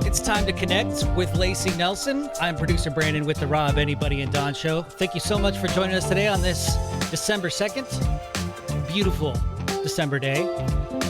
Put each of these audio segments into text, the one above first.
It's time to connect with Lacey Nelson. I'm producer Brandon with the Rob, Anybody, and Don Show. Thank you so much for joining us today on this December 2nd. Beautiful December day.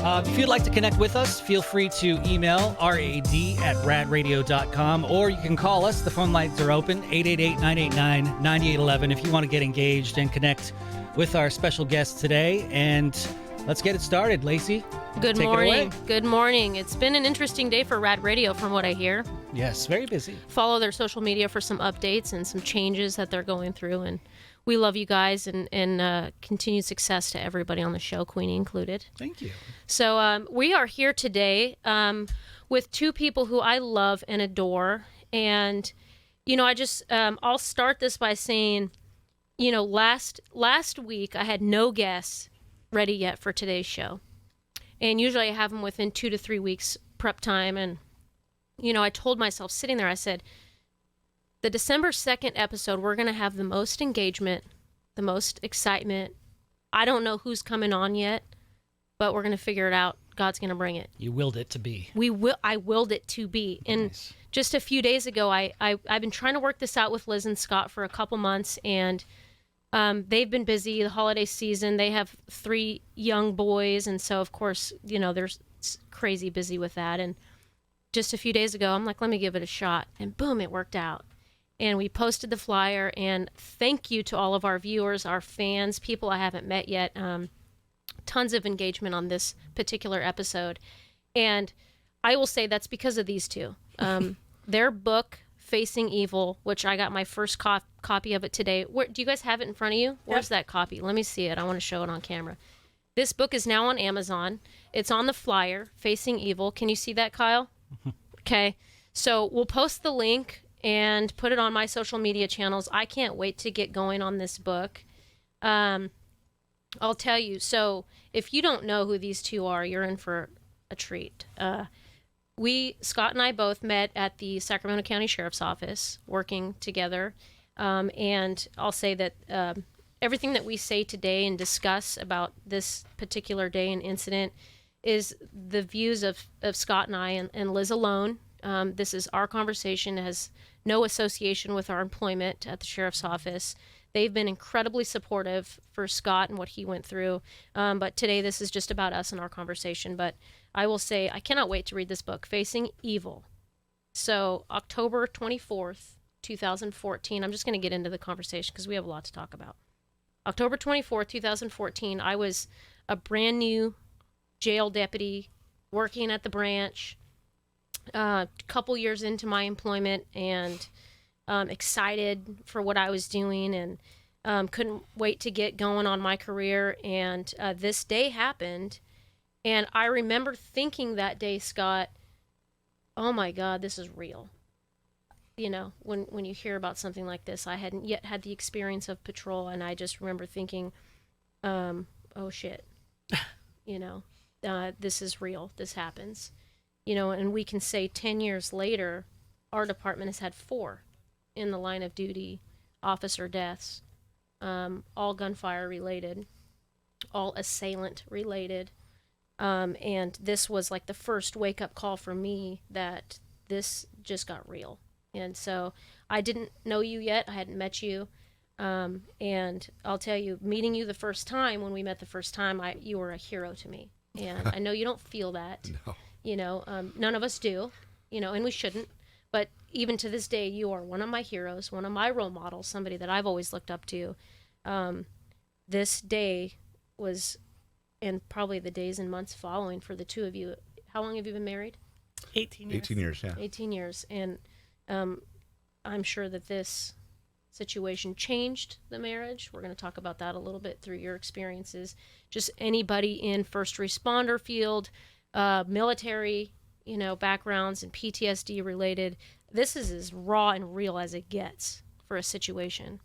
If you'd like to connect with us, feel free to email rad@radradio.com, or you can call us. The phone lines are open, 888-989-9811, if you want to get engaged and connect with our special guest today. And let's get it started, Lacey. Good Take morning. it away. Good morning. It's been an interesting day for Rad Radio from what I hear. Yes, very busy. Follow their social media for some updates and some changes that they're going through. And we love you guys and continued success to everybody on the show, Queenie included. Thank you. So we are here today with two people who I love and adore. And, you know, I'll start this by saying, you know, last week I had no guests ready yet for today's show. And usually I have them within 2 to 3 weeks prep time. And, you know, I told myself sitting there, I said, the December 2nd episode, we're going to have the most engagement, the most excitement. I don't know who's coming on yet, but we're going to figure it out. God's going to bring it. You willed it to be. I willed it to be. And Nice. just a few days ago, I've been trying to work this out with Liz and Scott for a couple months, and they've been busy the holiday season. They have 3 young boys, and so of course, you know, they're crazy busy with that. And just a few days ago, I'm like, let me give it a shot, and boom, it worked out. And we posted the flyer, and thank you to all of our viewers, our fans, people I haven't met yet. Tons of engagement on this particular episode, and I will say that's because of these two. Their book, Facing Evil, which I got my first copy of it today. Do you guys have it in front of you? Where's that copy? Let me see it. I want to show it on camera. This book is now on Amazon. It's on the flyer, Facing Evil. Can you see that, Kyle? Okay. So we'll post the link and put it on my social media channels. I can't wait to get going on this book. I'll tell you. So if you don't know who these two are, you're in for a treat. Scott and I both met at the Sacramento County Sheriff's Office working together. And I'll say that everything that we say today and discuss about this particular day and incident is the views of Scott and I and Liz alone. This is our conversation. It has no association with our employment at the Sheriff's Office. They've been incredibly supportive for Scott and what he went through. But today this is just about us and our conversation. But I will say I cannot wait to read this book, Facing Evil. So October 24th, 2014. I'm just going to get into the conversation because we have a lot to talk about. October 24th, 2014, I was a brand new jail deputy working at the branch, a couple years into my employment, and excited for what I was doing, and couldn't wait to get going on my career. And this day happened, and I remember thinking that day, Scott, oh my God, this is real. You know, when you hear about something like this, I hadn't yet had the experience of patrol, and I just remember thinking, oh shit, you know, this is real, this happens. You know, and we can say 10 years later, our department has had 4 in the line of duty officer deaths, all gunfire related, all assailant related. And this was like the first wake up call for me that this just got real. And so I didn't know you yet. I hadn't met you. And I'll tell you, meeting you the first time, when we met the first time, you were a hero to me. And I know you don't feel that. No. You know, none of us do, you know, and we shouldn't. But even to this day, you are one of my heroes, one of my role models, somebody that I've always looked up to. This day was, and probably the days and months following for the two of you. How long have you been married? 18 years. 18 years, yeah. 18 years. And I'm sure that this situation changed the marriage. We're going to talk about that a little bit through your experiences. Just anybody in first responder field, military, you know, backgrounds and PTSD related. This is as raw and real as it gets for a situation.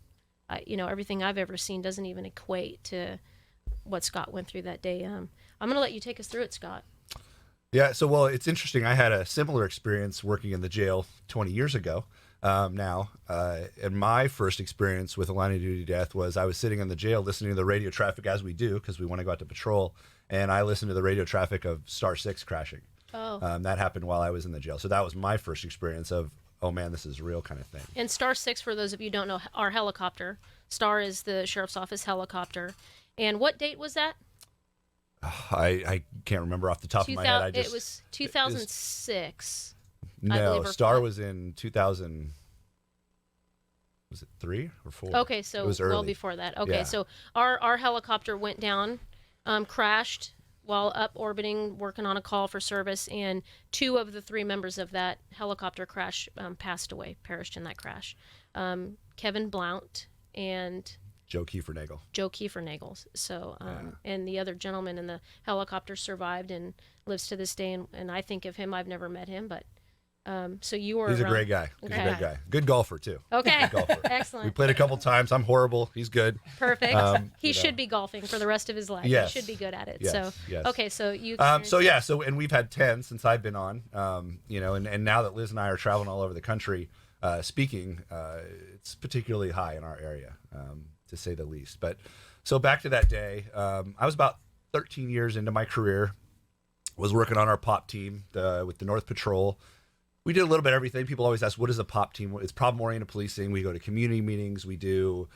You know, everything I've ever seen doesn't even equate to what Scott went through that day. I'm going to let you take us through it, Scott. Yeah, so, well, it's interesting. I had a similar experience working in the jail 20 years ago now. And my first experience with a line of duty death was I was sitting in the jail listening to the radio traffic, as we do, because we want to go out to patrol. And I listened to the radio traffic of Star 6 crashing. Oh. That happened while I was in the jail. So that was my first experience of, oh man, this is real kind of thing. And Star 6, for those of you who don't know, our helicopter. Star is the sheriff's office helicopter. And what date was that? I can't remember off the top of my head. It was 2006. No, Star was in 2000. Was it 3 or 4? Okay, so it was early. Well before that. Okay, Yeah. so our helicopter went down, crashed while up orbiting, working on a call for service, and 2 of the 3 members of that helicopter crash passed away, perished in that crash. Kevin Blount and Joe Kiefernagel. Joe Kiefernagel. So, and the other gentleman in the helicopter survived and lives to this day. And I think of him. I've never met him, but so you were. He's around. a great guy. He's a great guy. Good golfer too. Okay. Good golfer. Excellent. We played a couple times. I'm horrible. He's good. Perfect. He should be golfing for the rest of his life. Yes. He should be good at it. Yes. So Yes. okay. So you. And we've had 10 since I've been on. And now that Liz and I are traveling all over the country, speaking, it's particularly high in our area, to say the least. But so back to that day, I was about 13 years into my career, was working on our POP team with the North Patrol. We did a little bit of everything. People always ask, what is a POP team? It's problem-oriented policing. We go to community meetings. We do,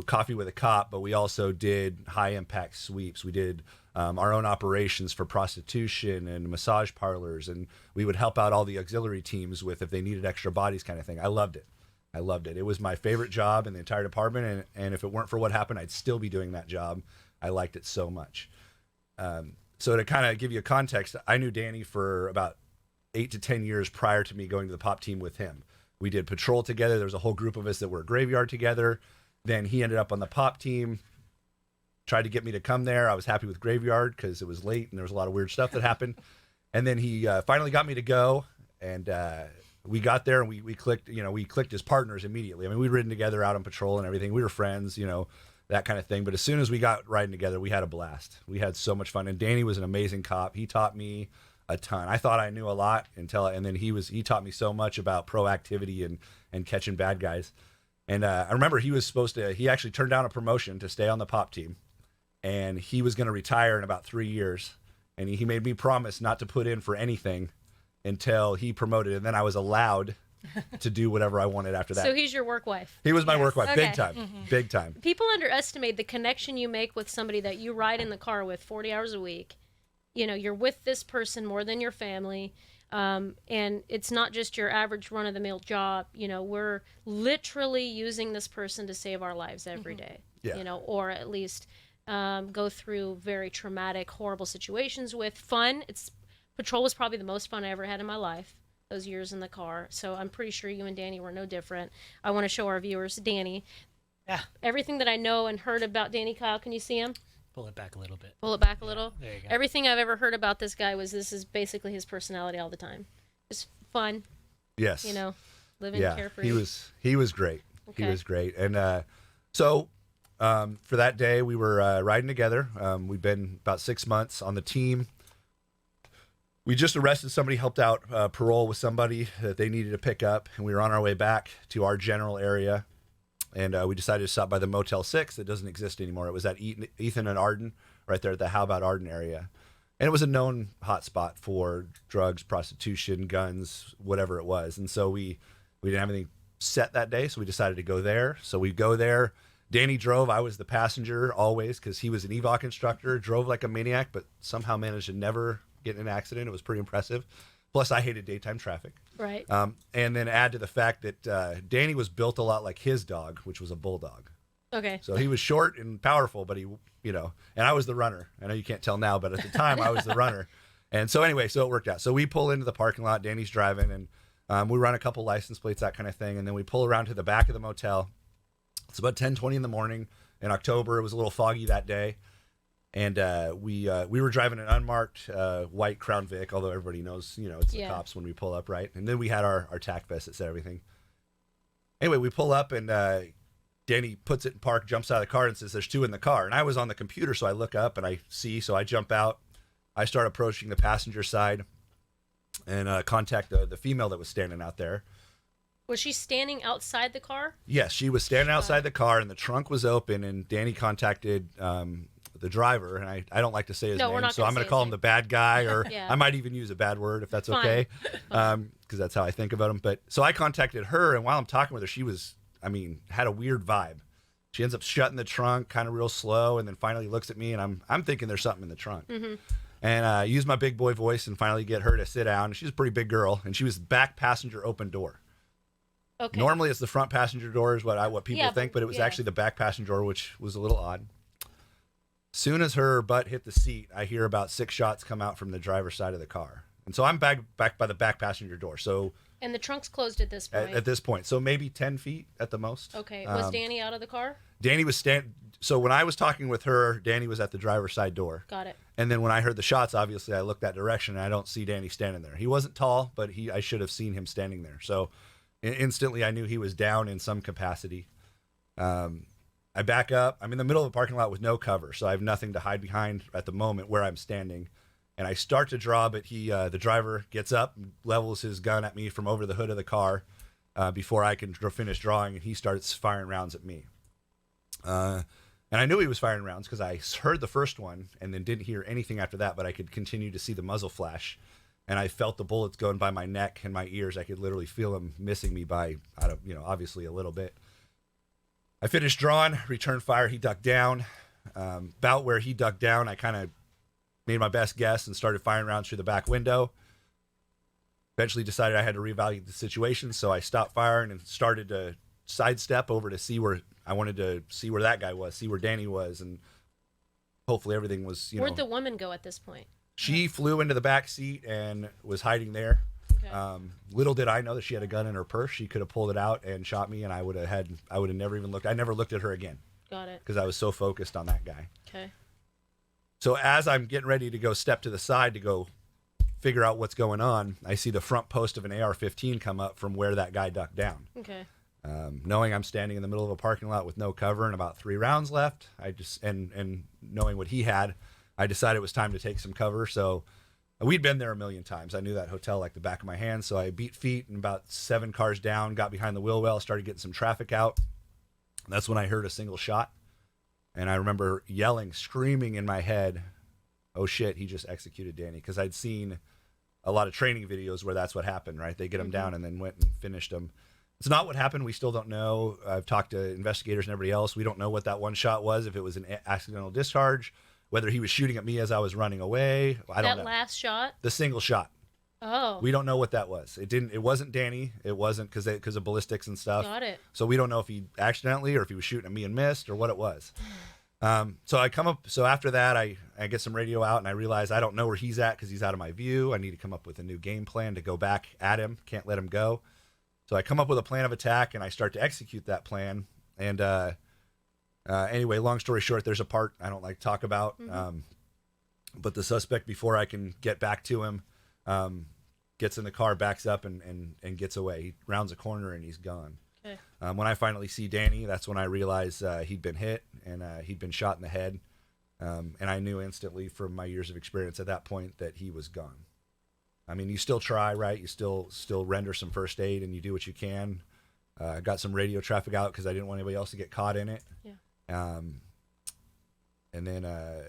coffee with a cop, but we also did high-impact sweeps. We did our own operations for prostitution and massage parlors, and we would help out all the auxiliary teams with if they needed extra bodies kind of thing. I loved it. It was my favorite job in the entire department, and if it weren't for what happened, I'd still be doing that job. I liked it so much. So to kind of give you a context, I knew Danny for about 8 to 10 years prior to me going to the POP team with him. We did patrol together. There was a whole group of us that were at Graveyard together. Then he ended up on the POP team, tried to get me to come there. I was happy with Graveyard because it was late and there was a lot of weird stuff that happened. And then he finally got me to go, and we got there and we clicked, we clicked as partners immediately. I mean, we'd ridden together out on patrol and everything. We were friends, that kind of thing. But as soon as we got riding together, we had a blast. We had so much fun. And Danny was an amazing cop. He taught me a ton. I thought I knew a lot and then he taught me so much about proactivity and catching bad guys. And I remember he actually turned down a promotion to stay on the POP team, and he was going to retire in about 3 years. And he made me promise not to put in for anything until he promoted, and then I was allowed to do whatever I wanted after that. So he's your work wife. He was my work wife, Okay. big time, big time. People underestimate the connection you make with somebody that you ride in the car with 40 hours a week. You're with this person more than your family. And it's not just your average run-of-the-mill job. We're literally using this person to save our lives every day. Yeah. Or at least go through very traumatic, horrible situations with fun. Patrol was probably the most fun I ever had in my life, those years in the car. So I'm pretty sure you and Danny were no different. I want to show our viewers Danny. Yeah. Everything that I know and heard about Danny Kyle, can you see him? Pull it back a little bit. Pull it back a little. There you go. Everything I've ever heard about this guy this is basically his personality all the time. Just fun, Yes. living carefree. He was great. Okay. He was great. And so for that day, we were riding together. We'd been about 6 months on the team. We just arrested somebody, helped out parole with somebody that they needed to pick up, and we were on our way back to our general area. And we decided to stop by the Motel 6 that doesn't exist anymore. It was at Ethan and Arden, right there at the How About Arden area. And it was a known hotspot for drugs, prostitution, guns, whatever it was. And so we didn't have anything set that day, so we decided to go there. So we go there. Danny drove. I was the passenger always because he was an EVOC instructor, drove like a maniac, but somehow managed to never get in an accident. It was pretty impressive. Plus, I hated daytime traffic. Right. And then add to the fact that Danny was built a lot like his dog, which was a bulldog. Okay. So he was short and powerful, but and I was the runner. I know you can't tell now, but at the time I was the runner. And so anyway, so it worked out. So we pull into the parking lot, Danny's driving, and we run a couple license plates, that kind of thing. And then we pull around to the back of the motel. It's about 10:20 in the morning in October. It was a little foggy that day. And we were driving an unmarked white Crown Vic, although everybody knows, it's the cops when we pull up, right? And then we had our tack vest that said everything. Anyway, we pull up, and Danny puts it in park, jumps out of the car, and says, "There's 2 in the car." And I was on the computer, so I look up, and I see, so I jump out. I start approaching the passenger side and contact the female that was standing out there. Was she standing outside the car? Yes, she was standing outside the car, and the trunk was open, and Danny contacted the the driver, and I don't like to say his No, we're name, not so gonna I'm going say to call his him name. the bad guy, or Yeah. I might even use a bad word if that's Fine. okay, because that's how I think about him. But so I contacted her, and while I'm talking with her, she was, had a weird vibe. She ends up shutting the trunk kind of real slow, and then finally looks at me, and I'm thinking there's something in the trunk. Mm-hmm. And I used my big boy voice and finally get her to sit down. She's a pretty big girl, and she was back passenger open door. Okay. Normally, it's the front passenger door is what people Yeah, think, but it was yeah. actually the back passenger door, which was a little odd. Soon as her butt hit the seat, I hear about 6 shots come out from the driver's side of the car, and so I'm back by the back passenger door. So And the trunk's closed at this point. at this point, so maybe 10 feet at the most. Okay. Was Danny out of the car? Danny was So when I was talking with her, Danny was at the driver's side door. Got it. And then when I heard the shots, obviously I looked that direction, and I don't see Danny standing there. He wasn't tall, but I should have seen him standing there. So instantly I knew he was down in some capacity. I back up. I'm in the middle of a parking lot with no cover, so I have nothing to hide behind at the moment where I'm standing. And I start to draw, but the driver gets up, levels his gun at me from over the hood of the car before I can finish drawing, and he starts firing rounds at me. And I knew he was firing rounds because I heard the first one and then didn't hear anything after that, but I could continue to see the muzzle flash. And I felt the bullets going by my neck and my ears. I could literally feel them missing me by, obviously a little bit. I finished drawing, returned fire. He ducked down. About where he ducked down, I kind of made my best guess and started firing rounds through the back window. Eventually decided I had to reevaluate the situation, so I stopped firing and started to sidestep over to see where I wanted to see where that guy was, see where Danny was, and hopefully everything was, Where'd the woman go at this point? She flew into the back seat and was hiding there. Okay. Little did I know that she had a gun in her purse. She could have pulled it out and shot me, and I would have never even looked. I never looked at her again Got it. because I was so focused on that guy. Okay. So as I'm getting ready to go step to the side to go figure out what's going on, I see the front post of an AR-15 come up from where that guy ducked down. Okay. Knowing I'm standing in the middle of a parking lot with no cover and about 3 rounds left, and knowing what he had, I decided it was time to take some cover. So we'd been there a million times. I knew that hotel like the back of my hand. So I beat feet and about 7 cars down, got behind the wheel well, started getting some traffic out. That's when I heard a single shot. And I remember yelling, screaming in my head, oh shit, he just executed Danny. Because I'd seen a lot of training videos where that's what happened, right? They get him down and then went and finished him. It's not what happened. We still don't know. I've talked to investigators and everybody else. We don't know what that one shot was, if it was an accidental discharge, whether he was shooting at me as I was running away. I don't know. That last shot? The single shot. Oh. We don't know what that was. It wasn't Danny. It wasn't because of ballistics and stuff. Got it. So we don't know if he accidentally or if he was shooting at me and missed or what it was. So I come up. So after that, I get some radio out and I realize I don't know where he's at because he's out of my view. I need to come up with a new game plan to go back at him. Can't let him go. So I come up with a plan of attack and I start to execute that plan. And anyway, long story short, there's a part I don't like to talk about. But the suspect, before I can get back to him, gets in the car, backs up, and gets away. He rounds a corner and he's gone. Okay. When I finally see Danny, that's when I realized he'd been hit and he'd been shot in the head. And I knew instantly from my years of experience at that point that he was gone. I mean, you still try, right? You still render some first aid and you do what you can. Got some radio traffic out because I didn't want anybody else to get caught in it. Yeah. And then I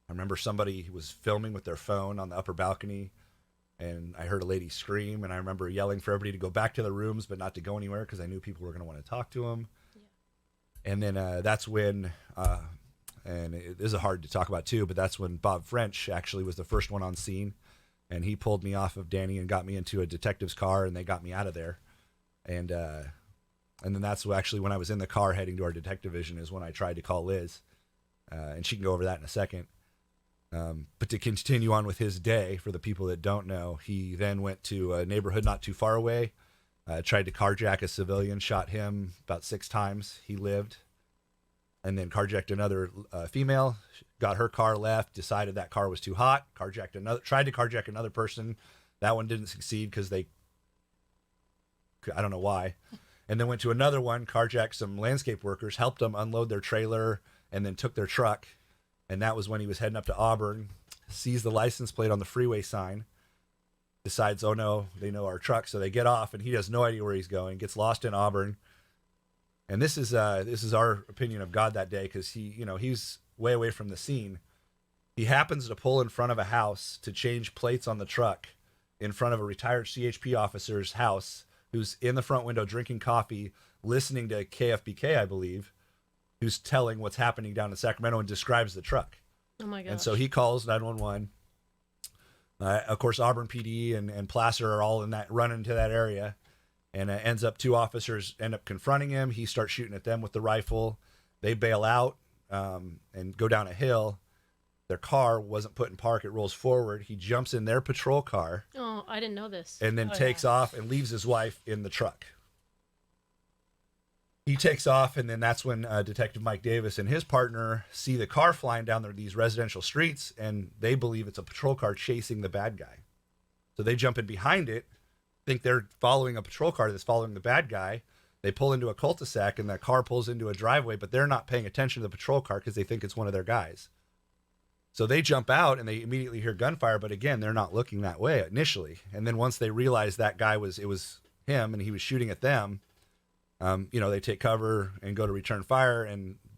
remember somebody was filming with their phone on the upper balcony, and I heard a lady scream, and I remember yelling for everybody to go back to their rooms but not to go anywhere because I knew people were going to want to talk to them. Yeah. And then that's when, and this is hard to talk about too, but that's when Bob French actually was the first one on scene, and he pulled me off of Danny and got me into a detective's car, and they got me out of there. And then that's actually when I was in the car heading to our detective division is when I tried to call Liz, and she can go over that in a second. But to continue on with his day, for the people that don't know, he then went to a neighborhood not too far away, tried to carjack a civilian, shot him about 6 times. He lived, and then carjacked another female, got her car, left, decided that car was too hot, tried to carjack another person. That one didn't succeed because I don't know why. And then went to another one, carjacked some landscape workers, helped them unload their trailer, and then took their truck. And that was when he was heading up to Auburn, sees the license plate on the freeway sign, decides, oh no, they know our truck. So they get off and he has no idea where he's going, gets lost in Auburn. And this is our opinion of God that day. Cause he's way away from the scene. He happens to pull in front of a house to change plates on the truck in front of a retired CHP officer's house who's in the front window drinking coffee, listening to KFBK, I believe, who's telling what's happening down in Sacramento and describes the truck. Oh my gosh. And so he calls 911. Of course, Auburn PD and Placer are all in that, run into that area, and ends up 2 officers end up confronting him. He starts shooting at them with the rifle. They bail out and go down a hill. Their car wasn't put in park. It rolls forward. He jumps in their patrol car. Oh, I didn't know this. And then takes off and leaves his wife in the truck. He takes off, and then that's when Detective Mike Davis and his partner see the car flying down these residential streets, and they believe it's a patrol car chasing the bad guy. So they jump in behind it, think they're following a patrol car that's following the bad guy. They pull into a cul-de-sac, and that car pulls into a driveway, but they're not paying attention to the patrol car because they think it's one of their guys. So they jump out, and they immediately hear gunfire, but again, they're not looking that way initially. And then once they realize that guy it was him, and he was shooting at them, they take cover and go to return fire.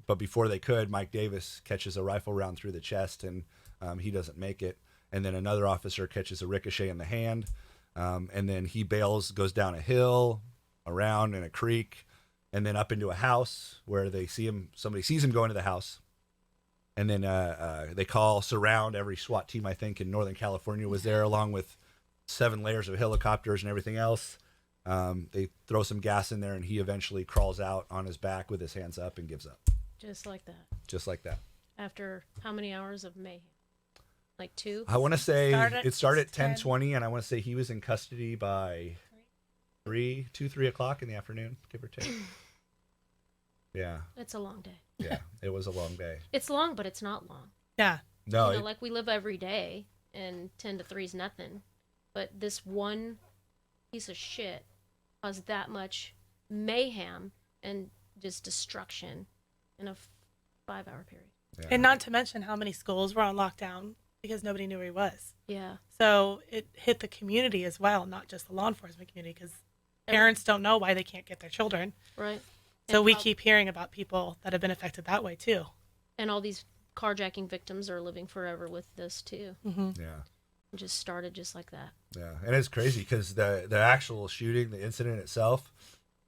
But before they could, Mike Davis catches a rifle round through the chest, and he doesn't make it. And then another officer catches a ricochet in the hand. And then he bails, goes down a hill, around in a creek, and then up into a house where they see him. Somebody sees him go into the house. And then they surround. Every SWAT team, I think, in Northern California was there, along with 7 layers of helicopters and everything else. They throw some gas in there, and he eventually crawls out on his back with his hands up and gives up. Just like that. Just like that. After how many hours of mayhem? Like 2? I want to say it started at 10. 10:20, and I want to say he was in custody by 3 o'clock in the afternoon, give or take. Yeah. It's a long day. Yeah, it was a long day. It's long, but it's not long. Yeah. No, like we live every day, and 10 to 3 is nothing. But this one piece of shit caused that much mayhem and just destruction in a 5-hour period. yeah. And not to mention how many schools were on lockdown because nobody knew where he was. Yeah. So it hit the community as well, not just the law enforcement community, because parents don't know why they can't get their children. Right. So And we keep hearing about people that have been affected that way too. And all these carjacking victims are living forever with this too. Mm-hmm. Yeah. It just started just like that. Yeah, and it's crazy because the actual shooting, the incident itself,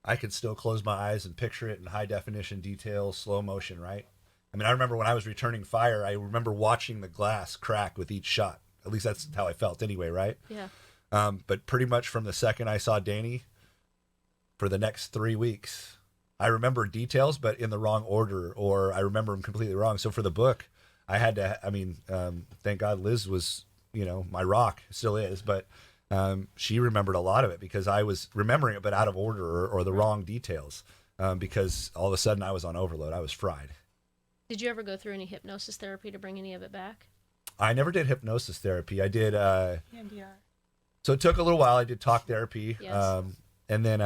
I could still close my eyes and picture it in high definition detail, slow motion, right? I mean, I remember when I was returning fire, I remember watching the glass crack with each shot. At least that's how I felt anyway, right? Yeah. But pretty much from the second I saw Danny, for the next 3 weeks, I remember details, but in the wrong order, or I remember them completely wrong. So for the book, I had to, thank God Liz was, my rock, still is, but she remembered a lot of it because I was remembering it, but out of order or the wrong details, because all of a sudden I was on overload. I was fried. Did you ever go through any hypnosis therapy to bring any of it back? I never did hypnosis therapy. I did, EMDR. so it took a little while. I did talk therapy. Yes. And then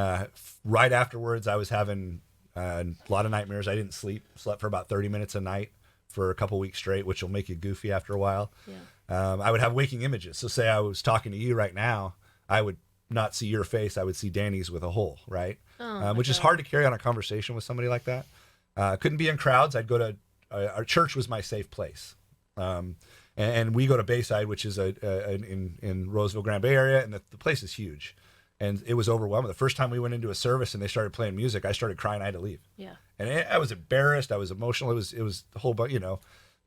right afterwards, I was having a lot of nightmares. I didn't sleep. Slept for about 30 minutes a night for a couple weeks straight, which will make you goofy after a while. Yeah. I would have waking images. So say I was talking to you right now, I would not see your face. I would see Danny's with a hole, right? Which is hard to carry on a conversation with somebody like that. Couldn't be in crowds. I'd go to our church was my safe place. And we go to Bayside, which is in Roseville, Grand Bay area, and the place is huge. And it was overwhelming. The first time we went into a service and they started playing music, I started crying. I had to leave. Yeah. And I was embarrassed. I was emotional. It was the whole bunch, And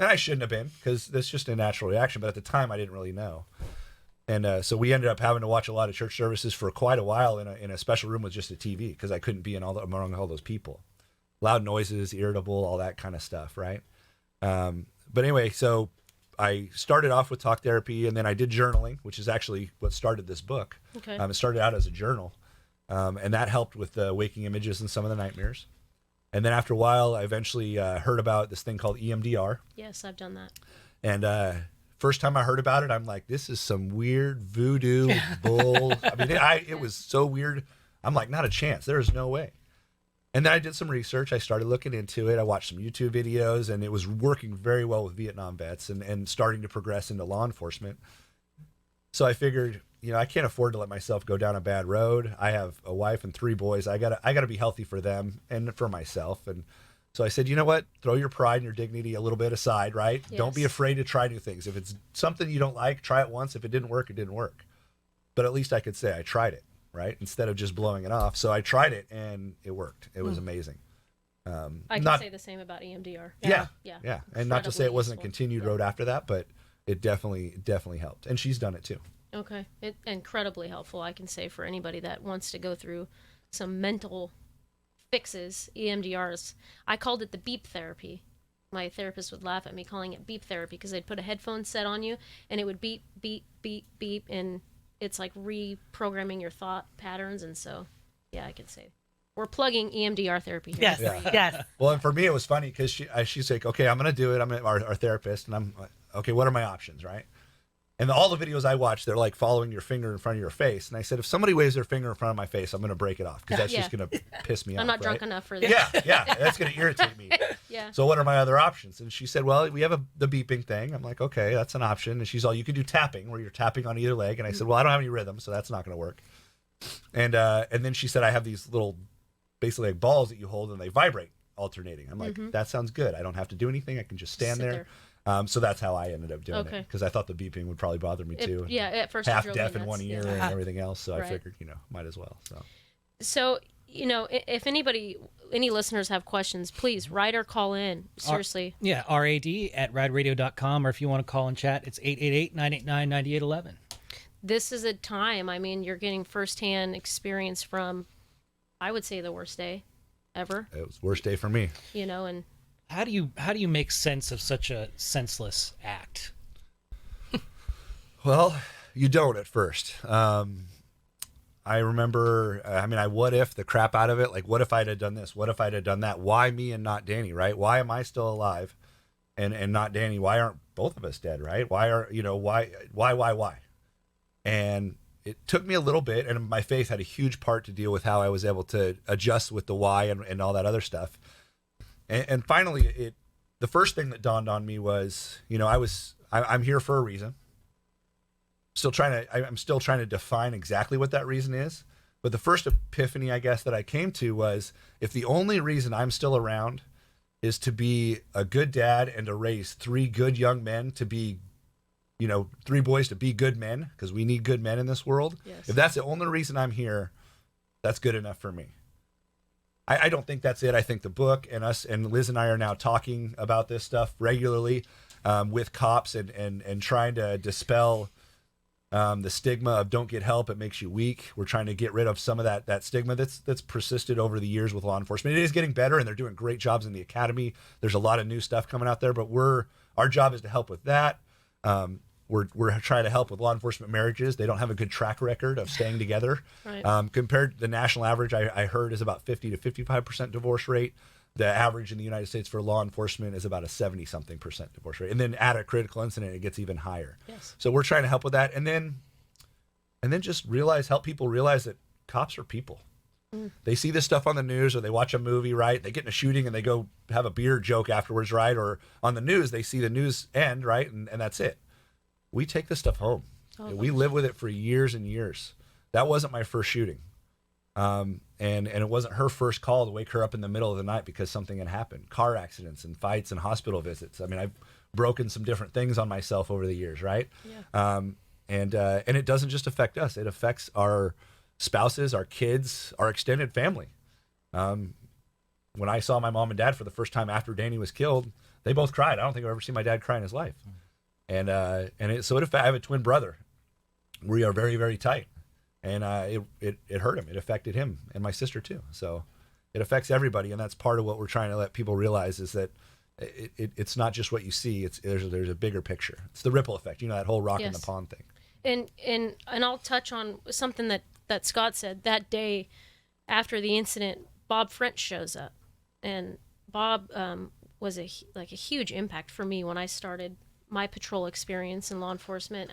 I shouldn't have been because that's just a natural reaction. But at the time, I didn't really know. And so we ended up having to watch a lot of church services for quite a while in a special room with just a TV because I couldn't be among all those people. Loud noises, irritable, all that kind of stuff, right? But anyway, so I started off with talk therapy, and then I did journaling, which is actually what started this book. Okay. It started out as a journal, and that helped with the waking images and some of the nightmares. And then after a while, I eventually heard about this thing called EMDR. Yes, I've done that. And first time I heard about it, I'm like, this is some weird voodoo bull. I mean, it was so weird. I'm like, not a chance. There is no way. And then I did some research. I started looking into it. I watched some YouTube videos, and it was working very well with Vietnam vets and starting to progress into law enforcement. So I figured, I can't afford to let myself go down a bad road. I have a wife and 3 boys. I gotta be healthy for them and for myself. And So I said, you know what? Throw your pride and your dignity a little bit aside, right? Yes. Don't be afraid to try new things. If it's something you don't like, try it once. If it didn't work, it didn't work. But at least I could say I tried it, right? Instead of just blowing it off. So I tried it and it worked. It was amazing. I can say the same about EMDR. Yeah. Yeah. And not to say it wasn't a Incredibly continued useful. road after that, but it definitely helped. And she's done it too. Okay. Incredibly helpful, I can say, for anybody that wants to go through some mental fixes. EMDRs. I called it the beep therapy. My therapist would laugh at me calling it beep therapy because they'd put a headphone set on you and it would beep, beep, beep, beep. And it's like reprogramming your thought patterns. And so, yeah, I can say we're plugging EMDR therapy here. Yes. Yeah. Yes. Well, and for me, it was funny because she's like, okay, I'm going to do it. Our therapist. And I'm like, okay, what are my options, right? And all the videos I watch, they're like following your finger in front of your face. And I said, if somebody waves their finger in front of my face, I'm going to break it off because that's just going to piss me off. I'm not drunk right? enough for this. Yeah, that's going to irritate me. Yeah. So what are my other options? And she said, well, we have the beeping thing. I'm like, okay, that's an option. And she's all, you can do tapping where you're tapping on either leg. And I said, well, I don't have any rhythm, so that's not going to work. And then she said, I have these little, basically like balls that you hold and they vibrate alternating. I'm like, that sounds good. I don't have to do anything. I can just stand Sit there. So that's how I ended up doing it because I thought the beeping would probably bother me too. Yeah, at first it half drove me deaf in nuts. one ear Yeah. and everything else. So I Right. figured, might as well. So, if any listeners have questions, please write or call in. Seriously. Yeah, rad@radradio.com, or if you want to call and chat, it's 888-989-9811. This is a time, I mean, you're getting firsthand experience from, I would say, the worst day ever, It was the worst day for me. and How do you make sense of such a senseless act? Well, you don't at first. I remember, I what if the crap out of it? Like, what if I'd have done this? What if I'd have done that? Why me and not Danny, right? Why am I still alive and not Danny? Why aren't both of us dead, right? Why? And it took me a little bit, and my faith had a huge part to deal with how I was able to adjust with the why and all that other stuff. And finally, the first thing that dawned on me was, I'm here for a reason. I'm still trying to define exactly what that reason is. But the first epiphany, I guess, that I came to was if the only reason I'm still around is to be a good dad and to raise 3 good young men to be, 3 boys to be good men, because we need good men in this world. Yes. If that's the only reason I'm here, that's good enough for me. I don't think that's it. I think the book and us and Liz and I are now talking about this stuff regularly with cops and trying to dispel the stigma of don't get help, it makes you weak. We're trying to get rid of some of that stigma that's persisted over the years with law enforcement. It is getting better and they're doing great jobs in the academy. There's a lot of new stuff coming out there, but our job is to help with that. We're trying to help with law enforcement marriages. They don't have a good track record of staying together. Right. Compared to the national average, I heard is about 50 to 55% divorce rate. The average in the United States for law enforcement is about a 70-something% divorce rate. And then at a critical incident, it gets even higher. Yes. So we're trying to help with that. And then just help people realize that cops are people. They see this stuff on the news or they watch a movie, right? They get in a shooting and they go have a beer joke afterwards, right? Or on the news, they see the news end, right? And that's it. We take this stuff home. We live with it for years and years. That wasn't my first shooting. And it wasn't her first call to wake her up in the middle of the night because something had happened. Car accidents and fights and hospital visits. I mean, I've broken some different things on myself over the years, right? Yeah. And it doesn't just affect us. It affects our spouses, our kids, our extended family. When I saw my mom and dad for the first time after Danny was killed, they both cried. I don't think I've ever seen my dad cry in his life. And I have a twin brother. We are very, very tight. And it hurt him. It affected him and my sister too. So it affects everybody. And that's part of what we're trying to let people realize is that it's not just what you see. There's a bigger picture. It's the ripple effect. That whole rock in the Yes. pond thing. And I'll touch on something that Scott said that day after the incident. Bob French shows up, and Bob was a huge impact for me when I started my patrol experience in law enforcement.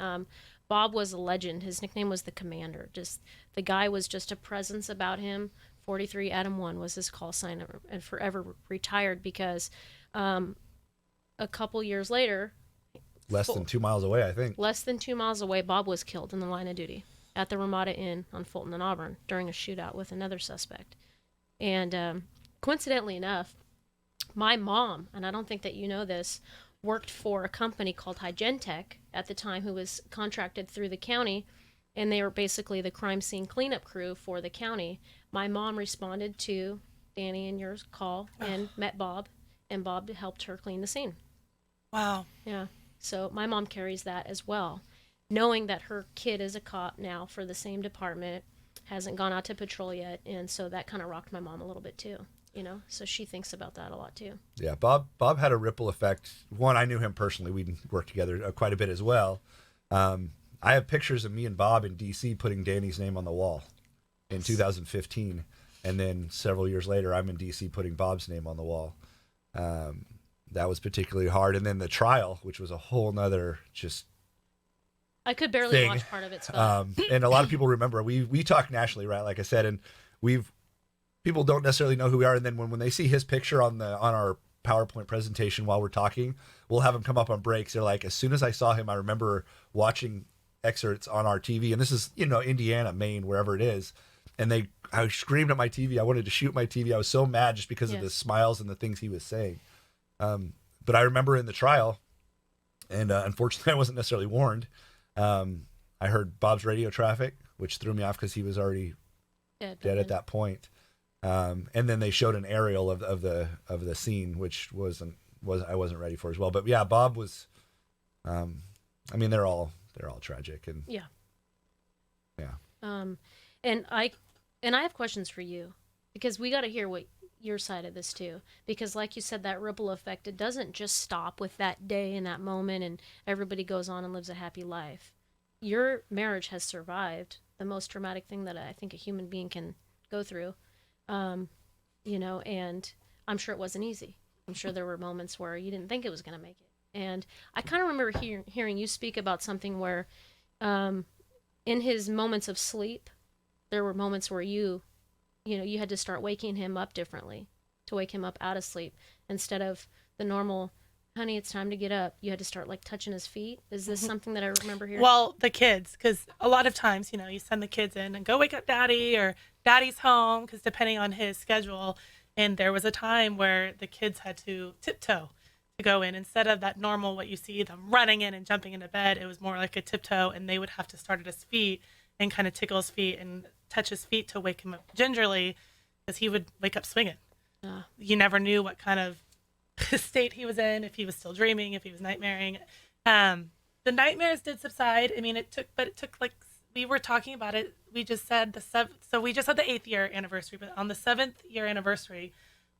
Bob was a legend. His nickname was the Commander. Just the guy was just a presence about him. 43 Adam 1 was his call sign, and forever retired because a couple years later, Less than 2 miles away, I think. less than 2 miles away, Bob was killed in the line of duty at the Ramada Inn on Fulton and Auburn during a shootout with another suspect. And coincidentally enough, my mom, and I don't think that you know this, worked for a company called Hygentech at the time, who was contracted through the county, and they were basically the crime scene cleanup crew for the county. My mom responded to Danny and your call and met Bob, and Bob helped her clean the scene. Wow. Yeah. So my mom carries that as well, knowing that her kid is a cop now for the same department, hasn't gone out to patrol yet, and so that kind of rocked my mom a little bit too. So she thinks about that a lot too. Yeah, Bob had a ripple effect. One, I knew him personally. We worked together quite a bit as well. I have pictures of me and Bob in D.C. putting Danny's name on the wall in 2015. And then several years later, I'm in D.C. putting Bob's name on the wall. That was particularly hard. And then the trial, which was a whole nother just I could barely thing. watch part of it, Scott. And a lot of people remember, we talk nationally, right? Like I said, and people don't necessarily know who we are. And then when they see his picture on our PowerPoint presentation while we're talking, we'll have him come up on breaks. They're like, as soon as I saw him, I remember watching excerpts on our TV. And this is, Indiana, Maine, wherever it is. And I screamed at my TV. I wanted to shoot my TV. I was so mad just because of the smiles and the things he was saying. But I remember in the trial, and unfortunately I wasn't necessarily warned. I heard Bob's radio traffic, which threw me off because he was already dead at that point. And then they showed an aerial of the scene, which I wasn't ready for as well. But yeah, Bob was. They're all tragic, and yeah. Yeah. And I have questions for you, because we got to hear what your side of this too, because like you said, that ripple effect, it doesn't just stop with that day and that moment and everybody goes on and lives a happy life. Your marriage has survived the most traumatic thing that I think a human being can go through, and I'm sure it wasn't easy. I'm sure there were moments where you didn't think it was going to make it. And I kind of remember hearing you speak about something where in his moments of sleep, there were moments where you had to start waking him up differently, to wake him up out of sleep, instead of the normal, honey, it's time to get up. You had to start like touching his feet. Is this something that I remember hearing? Well, the kids, because a lot of times, you send the kids in and go wake up daddy, or daddy's home, because depending on his schedule. And there was a time where the kids had to tiptoe to go in, instead of that normal, what you see them running in and jumping into bed. It was more like a tiptoe, and they would have to start at his feet and kind of tickle his feet and touch his feet to wake him up gingerly, because he would wake up swinging. You never knew what kind of state he was in, if he was still dreaming, if he was nightmaring. The nightmares did subside. It took like, we were talking about it. We just said we just had the 8th year anniversary, but on the 7th year anniversary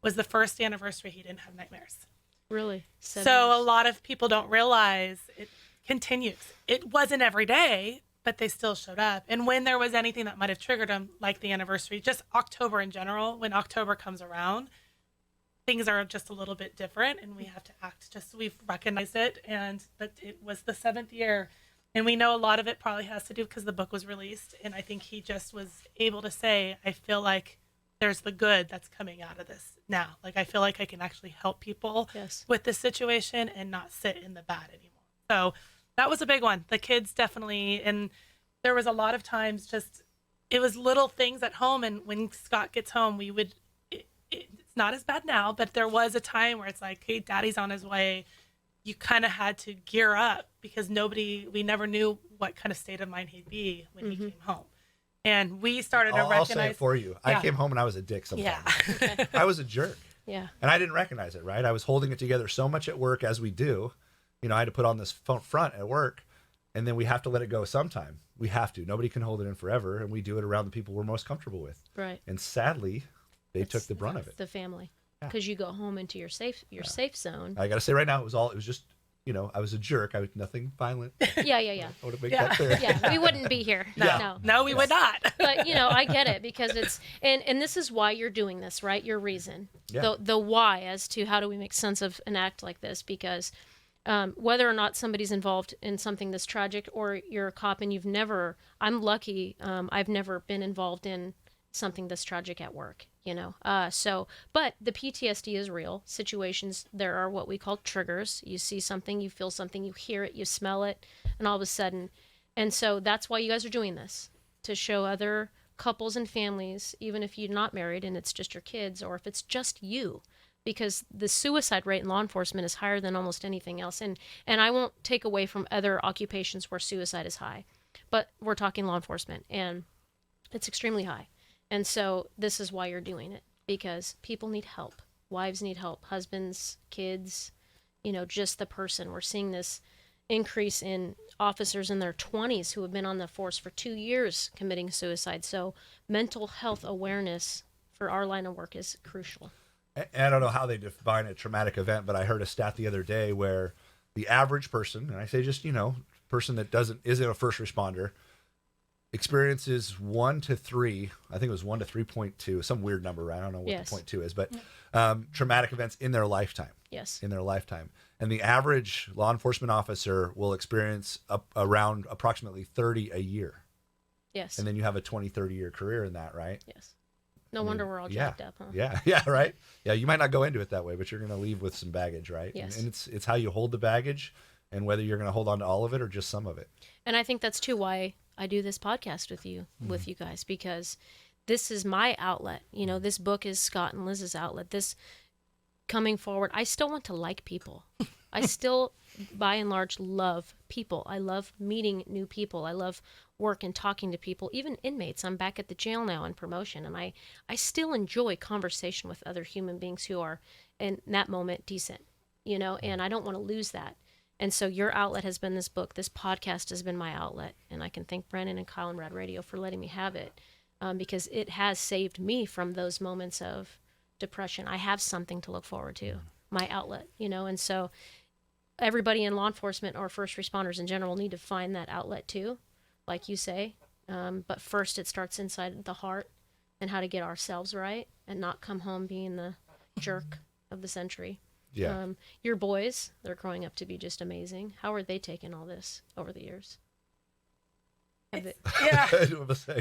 was the first anniversary he didn't have nightmares. Really? So a lot of people don't realize it continues. It wasn't every day, but they still showed up. And when there was anything that might have triggered them, like the anniversary, just October in general, when October comes around, things are just a little bit different, and we have to act just so we've recognized it. But it was the 7th year, and we know a lot of it probably has to do because the book was released, and I think he just was able to say, I feel like there's the good that's coming out of this now. Like, I feel like I can actually help people with this situation and not sit in the bad anymore. So that was a big one. The kids definitely, and there was a lot of times it was little things at home. And when Scott gets home, it's not as bad now, but there was a time where it's like, hey, daddy's on his way. You kind of had to gear up, because we never knew what kind of state of mind he'd be when he came home. And we started to recognize. I'll say it for you. Yeah. I came home and I was a dick sometimes. Yeah. I was a jerk. Yeah. And I didn't recognize it, right? I was holding it together so much at work, as we do. I had to put on this front at work, and then we have to let it go sometime. We have to. Nobody can hold it in forever, and we do it around the people we're most comfortable with. Right. And sadly, they took the brunt of it. The family. Because you go home into your safe zone. I got to say right now, it was just, I was a jerk. I was nothing violent. Yeah. I want to make that clear. Yeah, we wouldn't be here. No, we would not. But, I get it, because it's, and this is why you're doing this, right? Your reason. Yeah. The why as to how do we make sense of an act like this, because whether or not somebody's involved in something this tragic, or you're a cop and I'm lucky, I've never been involved in something this tragic at work, but the PTSD is real. Situations, there are what we call triggers. You see something, you feel something, you hear it, you smell it, and all of a sudden, and so that's why you guys are doing this, to show other couples and families, even if you're not married and it's just your kids, or if it's just you, because the suicide rate in law enforcement is higher than almost anything else. And I won't take away from other occupations where suicide is high, but we're talking law enforcement, and it's extremely high. And so this is why you're doing it, because people need help. Wives need help, husbands, kids, just the person. We're seeing this increase in officers in their 20s who have been on the force for 2 years committing suicide. So mental health awareness for our line of work is crucial. And I don't know how they define a traumatic event, but I heard a stat the other day where the average person, and I say just, person that isn't a first responder, experiences 1 to 3, I think it was 1 to 3.2, some weird number, right? I don't know what the 0.2 is, but traumatic events in their lifetime. Yes. In their lifetime. And the average law enforcement officer will experience around approximately 30 a year. Yes. And then you have a 20, 30-year career in that, right? Yes. No wonder we're all jacked up, huh? Yeah, right? Yeah, you might not go into it that way, but you're going to leave with some baggage, right? Yes. And it's how you hold the baggage and whether you're going to hold on to all of it or just some of it. And I think that's too why I do this podcast with you guys, because this is my outlet. This book is Scott and Liz's outlet. This coming forward, I still want to like people. I still, by and large, love people. I love meeting new people. I love work and talking to people, even inmates. I'm back at the jail now in promotion, and I still enjoy conversation with other human beings who are, in that moment, decent, and I don't want to lose that. And so your outlet has been this book. This podcast has been my outlet, and I can thank Brennan and Kyle and Rad Radio for letting me have it, because it has saved me from those moments of depression. I have something to look forward to, my outlet, and so everybody in law enforcement or first responders in general need to find that outlet too, like you say. But first it starts inside the heart, and how to get ourselves right and not come home being the jerk of the century. Yeah. Your boys, they're growing up to be just amazing. How are they taking all this over the years? Yeah.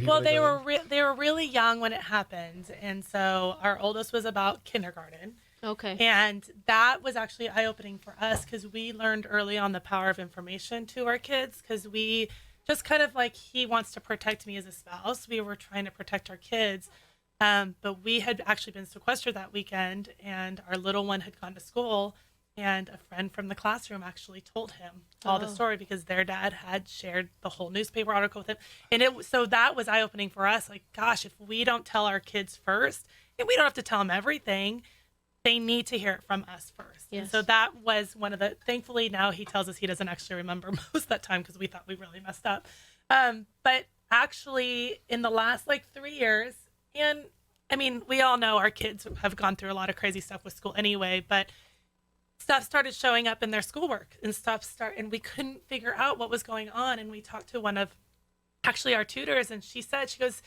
Well, they were really young when it happened, and so our oldest was about kindergarten. Okay. And that was actually eye-opening for us, because we learned early on the power of information to our kids, because we just kind of like, he wants to protect me as a spouse. We were trying to protect our kids. But we had actually been sequestered that weekend, and our little one had gone to school, and a friend from the classroom actually told him all the story, because their dad had shared the whole newspaper article with him. And so that was eye-opening for us. Like, gosh, if we don't tell our kids first, and we don't have to tell them everything, they need to hear it from us first. Yes. And so that was one of the, thankfully now he tells us he doesn't actually remember most of that time, because we thought we really messed up. But actually in the last 3 years, and I mean, we all know our kids have gone through a lot of crazy stuff with school anyway, but stuff started showing up in their schoolwork, and and we couldn't figure out what was going on. And we talked to one of actually our tutors, and she goes,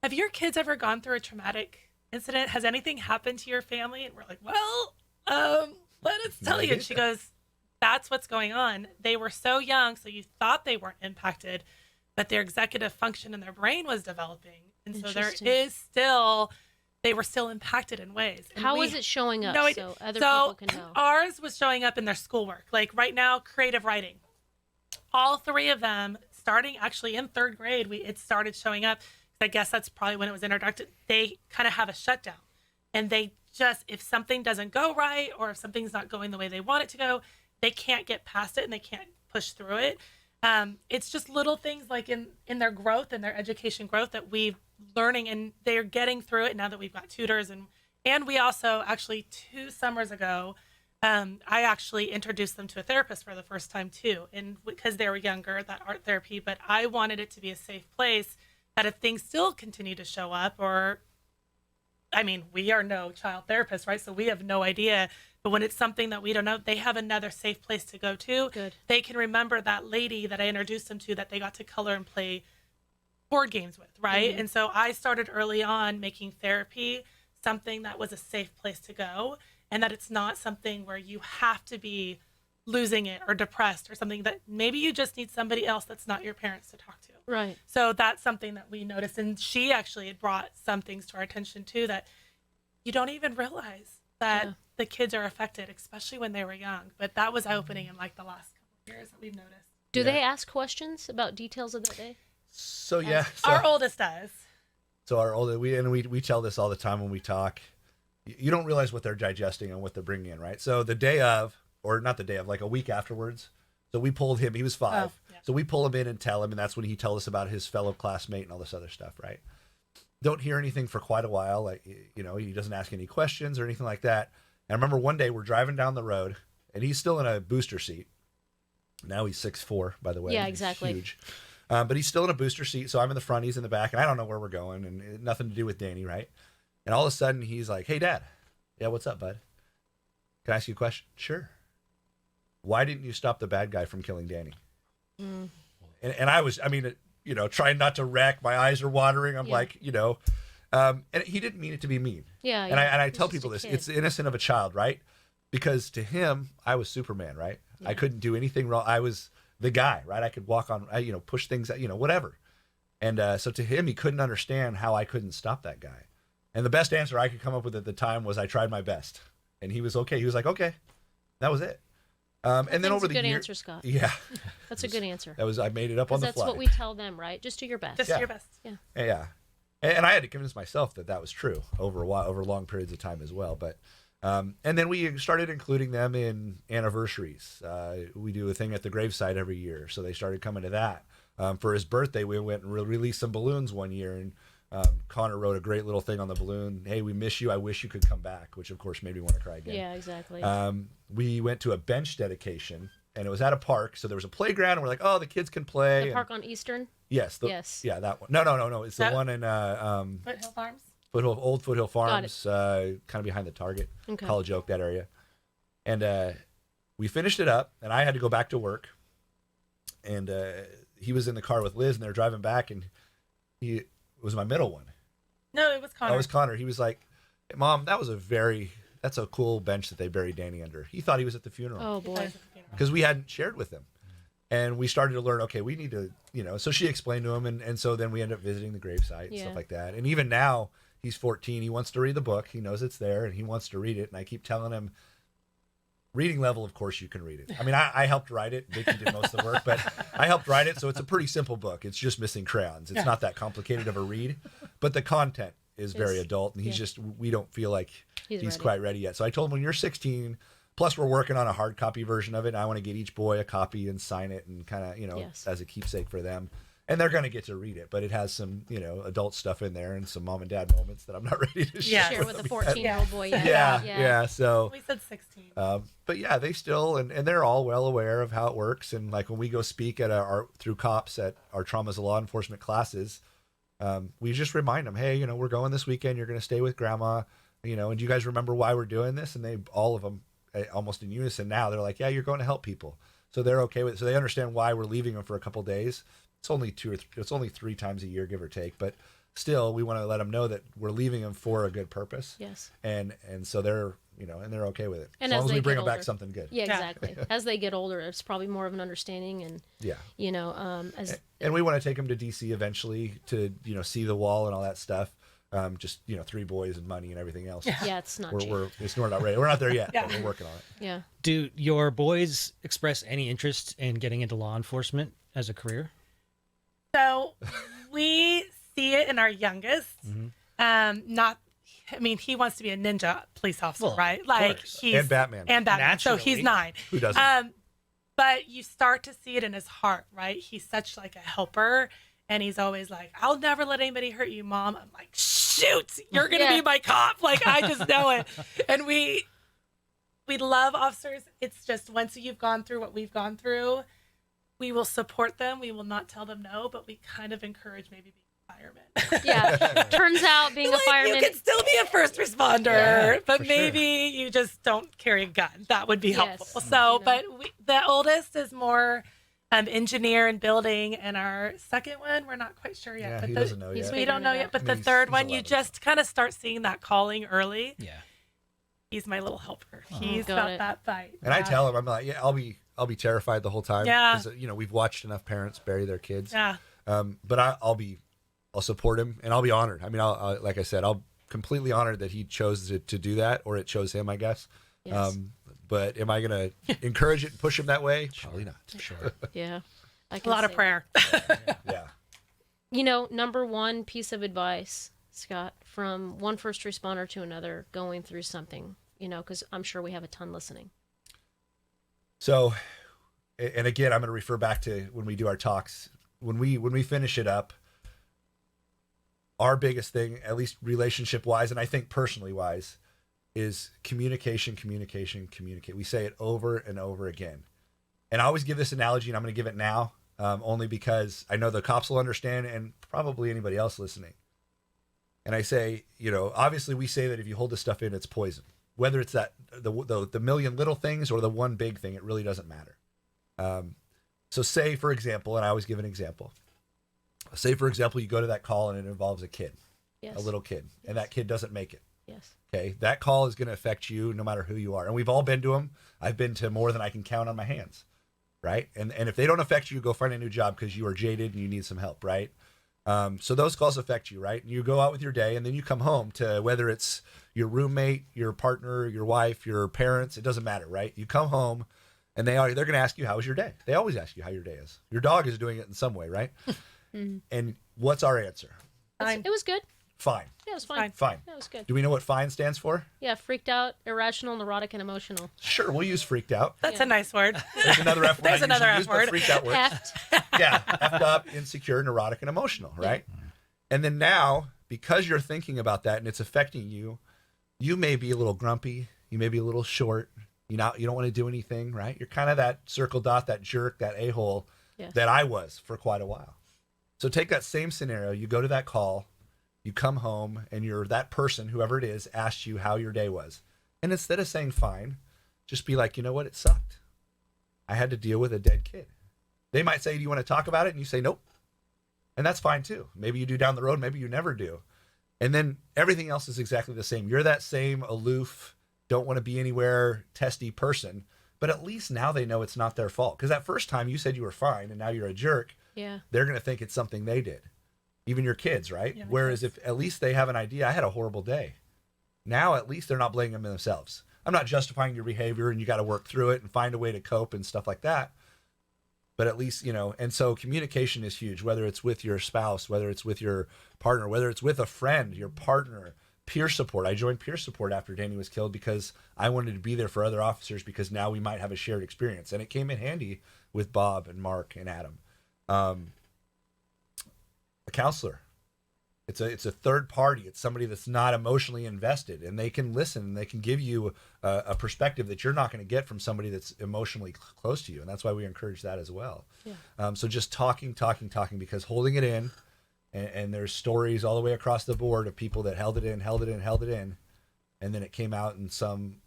have your kids ever gone through a traumatic incident? Has anything happened to your family? And we're like, well, let us tell you. And she goes, that's what's going on. They were so young, so you thought they weren't impacted, but their executive function in their brain was developing. And so they were still impacted in ways. And How is it showing up so other people can know? Ours was showing up in their schoolwork. Like right now, creative writing. All 3 of them, starting actually in 3rd grade, it started showing up. I guess that's probably when it was introduced. They kind of have a shutdown. And they just, if something doesn't go right, or if something's not going the way they want it to go, they can't get past it, and they can't push through it. It's just little things like in their growth and their education growth that we've learning, and they're getting through it now that we've got tutors. And we also actually 2 summers ago, I actually introduced them to a therapist for the first time too. And because they were younger, that art therapy, but I wanted it to be a safe place that if things still continue to show up, or, I mean, we are no child therapists, right? So we have no idea. But when it's something that we don't know, they have another safe place to go to. Good. They can remember that lady that I introduced them to, that they got to color and play board games with, right? Mm-hmm. And so I started early on making therapy something that was a safe place to go, and that it's not something where you have to be losing it or depressed or something, that maybe you just need somebody else that's not your parents to talk to. Right. So that's something that we noticed. And she actually had brought some things to our attention too, that you don't even realize that the kids are affected, especially when they were young. But that was eye-opening in the last couple of years that we've noticed. Do they ask questions about details of that day? So our oldest does. So our oldest, we tell this all the time when we talk. you don't realize what they're digesting and what they're bringing in, right? So the day of, or not the day of, like a week afterwards. So we pulled him. He was 5. Oh, yeah. So we pull him in and tell him, and that's when he tells us about his fellow classmate and all this other stuff, right? Don't hear anything for quite a while. Like, you know, he doesn't ask any questions or anything like that. And I remember one day we're driving down the road, and he's still in a booster seat. Now he's 6'4", by the way. Yeah, He's exactly. huge. But he's still in a booster seat. So I'm in the front, he's in the back, and I don't know where we're going, and nothing to do with Danny, right? And all of a sudden he's like, "Hey, Dad." "Yeah, what's up, bud?" "Can I ask you a question?" "Sure." "Why didn't you stop the bad guy from killing Danny?" And I was, I mean, you know, trying not to wreck. My eyes are watering. I'm like, you know, and he didn't mean it to be mean. Yeah. And I He's tell just people a this, kid. it's the innocent of a child, right? Because to him, I was Superman, right? I couldn't do anything wrong. I was the guy, right? I could walk on, you know, push things, you know, whatever. And so to him, he couldn't understand how I couldn't stop that guy. And the best answer I could come up with at the time was I tried my best. And he was okay. He was like, okay, that was it. And then over the good year, answer, Scott. yeah, That's a good answer. that was, I made it up on the That's fly. what we tell them, right? Just do your best. Just Yeah. your best. Yeah, and I had to convince myself that that was true over a while, over long periods of time as well. But and then we started including them in anniversaries. We do a thing at the gravesite every year, so they started coming to that. For his birthday, we went and released some balloons one year, and Connor wrote a great little thing on the balloon. "Hey, we miss you. I wish you could come back," which of course made me want to cry again. Yeah, exactly. We went to a bench dedication, and it was at a park. So there was a playground, and we're like, "Oh, the kids can play." the and- park on Eastern. Yes. Yes. Yeah, that one. No. It's the That- one in Foothill Farms. Old Foothill Farms, kind of behind the Target, Okay. College Oak, that area. And we finished it up, and I had to go back to work. And he was in the car with Liz, and they were driving back, and he was my middle one. No, it was Connor. That was Connor. He was like, "Hey, Mom, that's a cool bench that they buried Danny under." He thought he was at the funeral. Oh He boy. plays at the funeral. Because we hadn't shared with him. And we started to learn, okay, we need to, you know, so she explained to him. And so then we ended up visiting the gravesite and Yeah. stuff like that. And even now, he's 14. He wants to read the book. He knows it's there and he wants to read it. And I keep telling him, reading level, of course, you can read it. I mean, I helped write it. Vicky did most of the work, but I helped write it. So it's a pretty simple book. It's just missing crayons. It's not that complicated of a read, but the content is very adult. And he's just, we don't feel like He's he's ready. quite ready yet. So I told him, when you're 16, plus we're working on a hard copy version of it. And I want to get each boy a copy and sign it and kind of, you know, Yes. as a keepsake for them. And they're going to get to read it, but it has some, you know, adult stuff in there and some mom and dad moments that I'm not ready to share. Yeah. Share with a 14-year-old boy. Yeah. So, We said 16. but yeah, they still, and they're all well aware of how it works. And like when we go speak at through COPS at our traumas of law enforcement classes, we just remind them, hey, you know, we're going this weekend. You're going to stay with grandma, you know, and do you guys remember why we're doing this? And they, all of them, almost in unison now, they're like, yeah, you're going to help people. So they're okay with it. So they understand why we're leaving them for a couple days. It's only it's only 3 times a year, give or take. But still, we want to let them know that we're leaving them for a good purpose. Yes. And so they're, you know, and they're okay with it. And as as long as they we bring get them back older. something good. Yeah, Yeah. exactly. As they get older, it's probably more of an understanding, and Yeah. you know, as And we want to take them to DC eventually to, you know, see the wall and all that stuff. Just, you know, 3 boys and money and everything else. yeah, it's not cheap. We're not ready. We're not there yet. Yeah. But we're working on it. Yeah. Do your boys express any interest in getting into law enforcement as a career? So we see it in our youngest. Not, I mean, he wants to be a ninja police officer, Well, right? of Like course. he's And Batman. So he's Naturally. 9. Who doesn't? But you start to see it in his heart, right? He's such like a helper, and he's always like, "I'll never let anybody hurt you, Mom." I'm like, "Shoot, you're gonna Yeah. be my cop!" Like I just know it. And we love officers. It's just once you've gone through what we've gone through, we will support them. We will not tell them no, but we kind of encourage maybe being a fireman. Yeah. Turns out being a Like, fireman. you can still be a first responder, Yeah, but for sure. maybe you just don't carry a gun. That would be Yes. helpful. So, You know. but the oldest is more engineer and building, and our second one, we're not quite sure yet. Yeah, but he the- doesn't know he's yet. we figuring don't know it yet. out. But I the mean, third he's one, you 11. just kind of start seeing that calling early. Yeah. He's my little helper. He's Got got it. that fight. And I tell him, I'm like, yeah, I'll be terrified the whole time. Yeah. 'Cause, you know, we've watched enough parents bury their kids. Yeah. But I'll support him and I'll be honored. I mean, I'll like I said, I'll completely honored that he chose to do that, or it chose him, I guess. Yes. But am I going to encourage it and push him that way? Probably not. Sure. Yeah. I A can lot of say prayer. Yeah. You know, number one piece of advice, Scott, from one first responder to another going through something, because I'm sure we have a ton listening. So, and again, I'm going to refer back to when we do our talks. When we finish it up, our biggest thing, at least relationship wise, and I think personally wise, is communication, communication, communicate. We say it over and over again. And I always give this analogy, and I'm going to give it now, only because I know the cops will understand, and probably anybody else listening. And I say, obviously we say that if you hold this stuff in, it's poison. Whether it's that the million little things or the one big thing, it really doesn't matter. So say, for example, and I always give an example. Say, for example, you go to that call and it involves a kid, Yes. a little kid, and that kid doesn't make it. Yes. Okay, that call is going to affect you no matter who you are. And we've all been to them. I've been to more than I can count on my hands, right? And if they don't affect you, go find a new job because you are jaded and you need some help, right? So those calls affect you, right? And you go out with your day, and then you come home to whether it's your roommate, your partner, your wife, your parents, it doesn't matter, right? You come home, and they're going to ask you, how was your day? They always ask you how your day is. Your dog is doing it in some way, right? And what's our answer? It was good. Fine. Yeah, it was fine. Fine. Yeah, it was good. Do we know what FINE stands for? Yeah, freaked out, irrational, neurotic, and emotional. Sure, we'll use freaked out. That's a nice word. There's another F word. There's another F word. Freaked out works. Effed. Yeah, effed up, insecure, neurotic, and emotional, right? And then now, because you're thinking about that and it's affecting you, you may be a little grumpy. You may be a little short. You don't want to do anything, right? You're kind of that circle dot, that jerk, that a-hole Yes. that I was for quite a while. So take that same scenario. You go to that call, you come home, and that person, whoever it is, asks you how your day was. And instead of saying fine, just be like, you know what? It sucked. I had to deal with a dead kid. They might say, do you want to talk about it? And you say, nope. And that's fine too. Maybe you do down the road. Maybe you never do. And then everything else is exactly the same. You're that same aloof, don't want to be anywhere, testy person. But at least now they know it's not their fault. Because that first time you said you were fine and now you're a jerk. Yeah. They're going to think it's something they did. Even your kids, right? Yeah, Whereas if at least they have an idea, I had a horrible day. Now at least they're not blaming themselves. I'm not justifying your behavior and you got to work through it and find a way to cope and stuff like that. But at least, and so communication is huge, whether it's with your spouse, whether it's with your partner, whether it's with a friend, your partner, peer support. I joined peer support after Danny was killed because I wanted to be there for other officers because now we might have a shared experience. And it came in handy with Bob and Mark and Adam. A counselor. It's a third party. It's somebody that's not emotionally invested, and they can listen and they can give you a perspective that you're not going to get from somebody that's emotionally close to you. And that's why we encourage that as well. Yeah. So just talking, because holding it in, and there's stories all the way across the board of people that held it in, and then it came out in some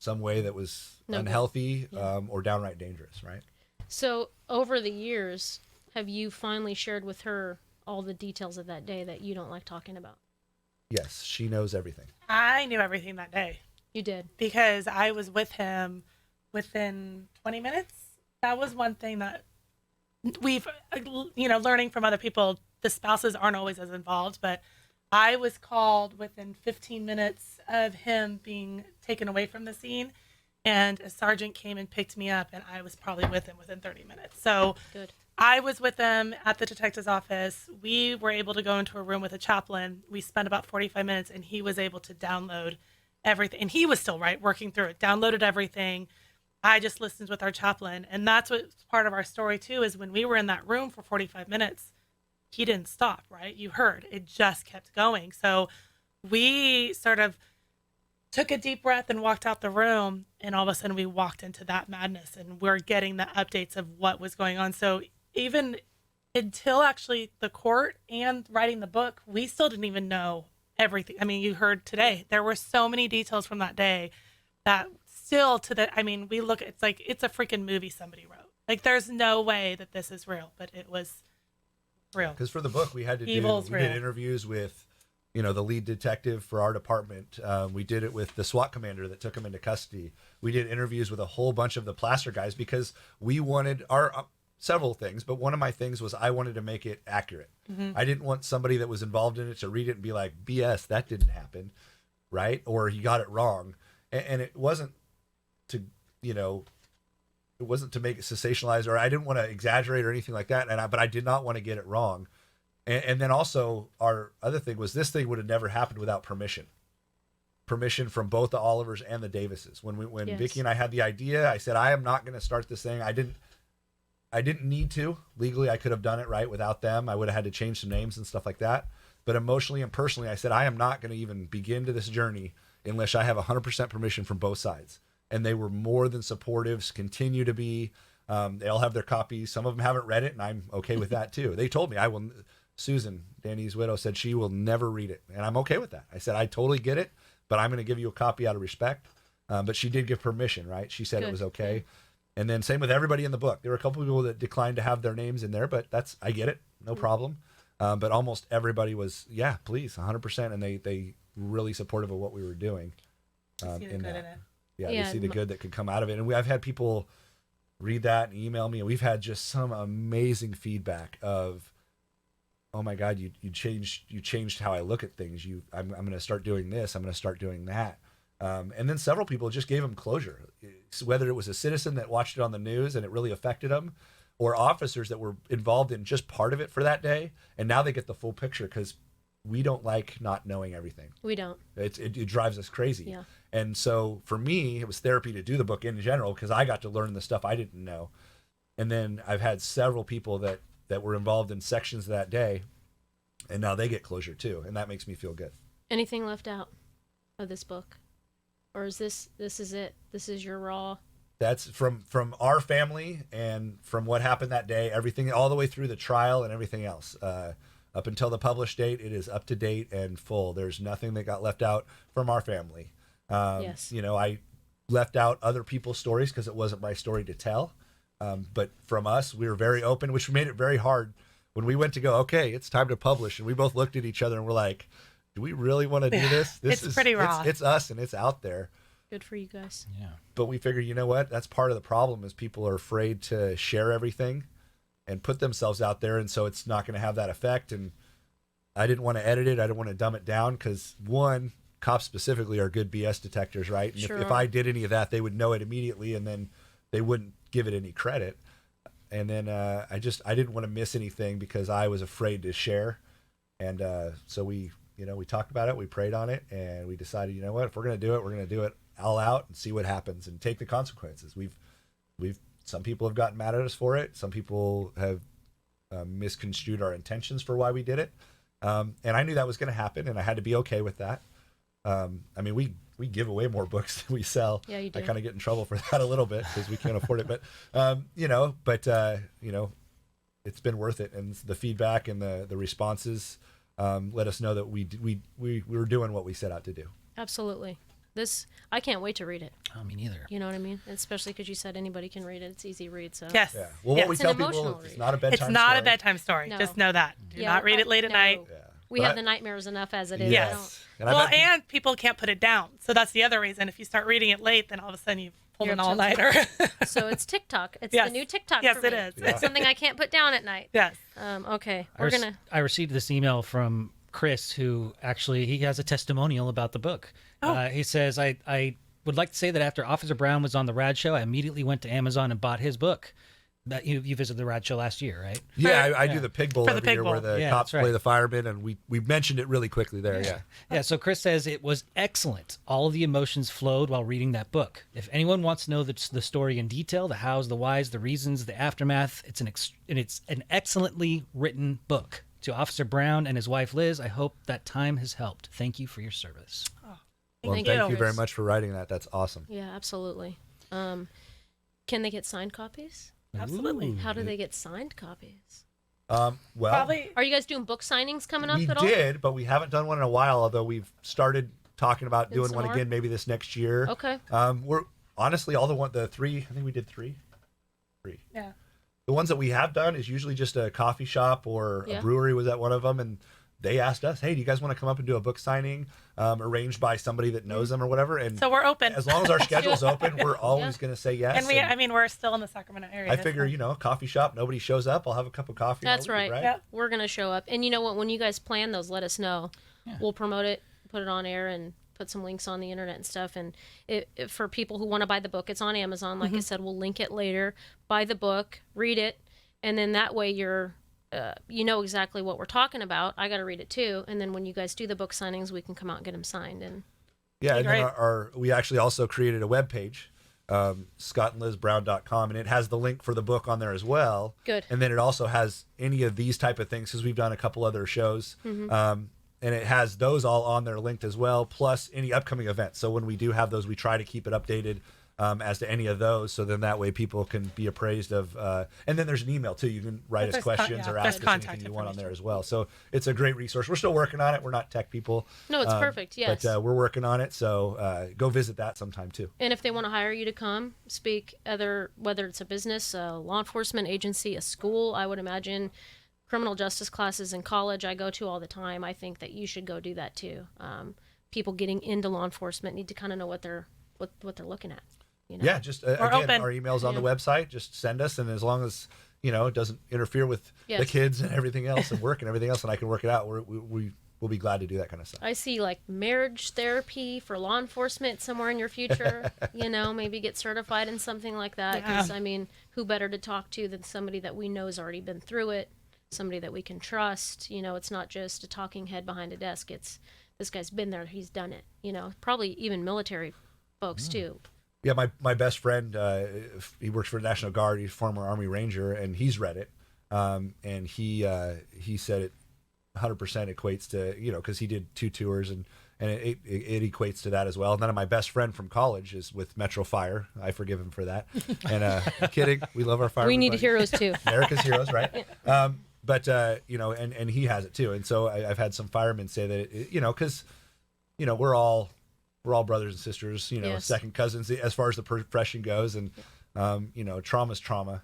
way that was unhealthy, or downright dangerous, right? So over the years, have you finally shared with her all the details of that day that you don't like talking about? Yes, she knows everything. I knew everything that day You did. because I was with him within 20 minutes. That was one thing that we've, learning from other people, the spouses aren't always as involved, but I was called within 15 minutes of him being taken away from the scene. And a sergeant came and picked me up, and I was probably with him within 30 minutes. So Good. I was with them at the detective's office. We were able to go into a room with a chaplain. We spent about 45 minutes, and he was able to download everything. And he was still working through it, downloaded everything. I just listened with our chaplain. And that's what's part of our story, too, is when we were in that room for 45 minutes, he didn't stop, right? You heard. It just kept going. So we sort of took a deep breath and walked out the room, and all of a sudden we walked into that madness, and we're getting the updates of what was going on. So even until actually the court and writing the book, we still didn't even know everything. I mean, you heard today, there were so many details from that day that still we look, it's like, it's a freaking movie somebody wrote. Like, there's no way that this is real, but it was real. Because for the book, we had to did interviews with, the lead detective for our department. We did it with the SWAT commander that took him into custody. We did interviews with a whole bunch of the plaster guys because we wanted several things, but one of my things was I wanted to make it accurate. Mm-hmm. I didn't want somebody that was involved in it to read it and be like, BS, that didn't happen, right? Or he got it wrong. And it wasn't to, make it sensationalized, or I didn't want to exaggerate or anything like that. But I did not want to get it wrong. And then also our other thing was this thing would have never happened without permission from both the Olivers and the Davises. When Yes. Vicki and I had the idea, I said, I am not going to start this thing. I didn't need to. Legally, I could have done it right without them. I would have had to change some names and stuff like that. But emotionally and personally, I said, I am not going to even begin to this journey unless I have 100% permission from both sides. And they were more than supportive, continue to be. They all have their copies. Some of them haven't read it, and I'm okay with that too. They told me Susan, Danny's widow, said she will never read it. And I'm okay with that. I said, I totally get it, but I'm going to give you a copy out of respect. But she did give permission, right? She said Good. it was okay. And then same with everybody in the book. There were a couple people that declined to have their names in there, but I get it. No problem. But almost everybody was, yeah, please, 100%. And they really supportive of what we were doing. See the good in it. Yeah, Yeah, they see the good that could come out of it. And I've had people read that and email me, and we've had just some amazing feedback of, oh my God, you changed how I look at things. I'm going to start doing this. I'm going to start doing that. And then several people just gave them closure, whether it was a citizen that watched it on the news and it really affected them, or officers that were involved in just part of it for that day. And now they get the full picture because we don't like not knowing everything. We don't. It drives us crazy. Yeah. And so for me, it was therapy to do the book in general because I got to learn the stuff I didn't know. And then I've had several people that were involved in sections that day, and now they get closure too. And that makes me feel good. Anything left out of this book? Or is this is it? This is your raw? That's from our family and from what happened that day, everything all the way through the trial and everything else. Up until the published date, it is up to date and full. There's nothing that got left out from our family. Yes. I left out other people's stories because it wasn't my story to tell. But from us, we were very open, which made it very hard when we went to go, okay, it's time to publish. And we both looked at each other and we're like, do we really want to do this? It's pretty raw. It's us and it's out there. Good for you guys. Yeah. But we figured, you know what? That's part of the problem is people are afraid to share everything and put themselves out there. And so it's not going to have that effect. And I didn't want to edit it. I didn't want to dumb it down because one, cops specifically are good BS detectors, right? And Sure. if I did any of that, they would know it immediately and then they wouldn't give it any credit. And then I didn't want to miss anything because I was afraid to share. And so we talked about it, we prayed on it, and we decided, you know what, if we're going to do it, we're going to do it all out and see what happens and take the consequences. Some people have gotten mad at us for it. Some people have misconstrued our intentions for why we did it. And I knew that was going to happen, and I had to be okay with that. We give away more books than we sell. Yeah, you do. I kind of get in trouble for that a little bit because we can't afford it. But, it's been worth it. And the feedback and the responses let us know that we were doing what we set out to do. Absolutely. I can't wait to read it. Oh, me neither. You know what I mean? Especially because you said anybody can read it. It's easy read. So Yes. Yeah. Well, Yes. what we It's tell an people, emotional it's read. not a bedtime It's not story. a bedtime story. No. Just know that. Do Yeah, not read it late at no. night. Yeah. We But have the nightmares enough as it is. Yes. I don't- And I've Well, had and people can't put it down. So that's the other reason. If you start reading it late, then all of a sudden you pull You're an all-nighter. So it's TikTok. It's Yes. the new TikTok. Yes, for it me. is. Yeah. It's something I can't put down at night. Yes. Okay. I received this email from Chris, who actually he has a testimonial about the book. Oh. He says, I would like to say that after Officer Brown was on the Rad Show, I immediately went to Amazon and bought his book. That you visited the Rad Show last year, right? Yeah, I do the Pig Bowl For the every Pig year where Bowl. the Yeah, cops that's right. play the firemen, and we mentioned it really quickly there. Yeah. Yeah, so Chris says it was excellent. All of the emotions flowed while reading that book. If anyone wants to know the story in detail, the hows, the whys, the reasons, the aftermath, it's an excellently written book. To Officer Brown and his wife Liz, I hope that time has helped. Thank you for your service. Well, Thank thank you. you very much for writing that. That's awesome. Yeah, absolutely. Can they get signed copies? Absolutely. How do they get signed copies? Well, Probably. Are you guys doing book signings coming up we at all? did, but we haven't done one in a while. Although we've started talking about Doing doing some one more? again, maybe this next year. Okay. We're honestly the three. I think we did three. Yeah. The ones that we have done is usually just a coffee shop or Yeah. a brewery was at one of them, and they asked us, "Hey, do you guys want to come up and do a book signing, arranged by somebody that knows them or whatever?" And So we're open. as long as our schedule's open, we're always Yeah. going to say yes. And we're still in the Sacramento area. I That's figure, fine. a coffee shop, nobody shows up, I'll have a cup of coffee. That's and I'll leave, right. Yep. We're going to show up. And you know what? When you guys plan those, let us know. Yeah. We'll promote it, put it on air, and put some links on the internet and stuff. And for people who want to buy the book, it's on Amazon. Like I said, we'll link it later. Buy the book, read it, and then that way you're you know exactly what we're talking about. I got to read it too. And then when you guys do the book signings, we can come out and get them signed. And Yeah, and then Great. we actually also created a web page, scottandlizbrown.com, and it has the link for the book on there as well. Good. And then it also has any of these type of things, because we've done a couple other shows. And it has those all on there linked as well, plus any upcoming events. So when we do have those, we try to keep it updated as to any of those. So then that way people can be appraised of. And then there's an email too. You can write us questions or ask us anything you want on there as well. So it's a great resource. We're still working on it. We're not tech people. No, it's perfect. Yes. But we're working on it. So go visit that sometime too. And if they want to hire you to come speak, whether it's a business, a law enforcement agency, a school, I would imagine criminal justice classes in college I go to all the time. I think that you should go do that too. People getting into law enforcement need to kind of know what they're looking at. You know? Yeah, just again, open. our email's on the website. Just send us, and as long as it doesn't interfere with the Yes. kids and everything else and work and everything else, and I can work it out, we will be glad to do that kind of stuff. I see like marriage therapy for law enforcement somewhere in your future. Maybe get certified in something like that. Because I mean, who better to talk to than somebody that we know has already been through it, somebody that we can trust. It's not just a talking head behind a desk. It's this guy's been there, he's done it. Probably even military folks too. Yeah, my best friend, he works for the National Guard. He's a former Army Ranger, and he's read it, and he said it 100% equates to because he did 2 tours, and it equates to that as well. And then my best friend from college is with Metro Fire. I forgive him for that. And kidding, we love our fire. We need heroes too. America's heroes, right? But and he has it too. And so I've had some firemen say that because we're all brothers and sisters, Yes. second cousins as far as the profession goes, and trauma's trauma.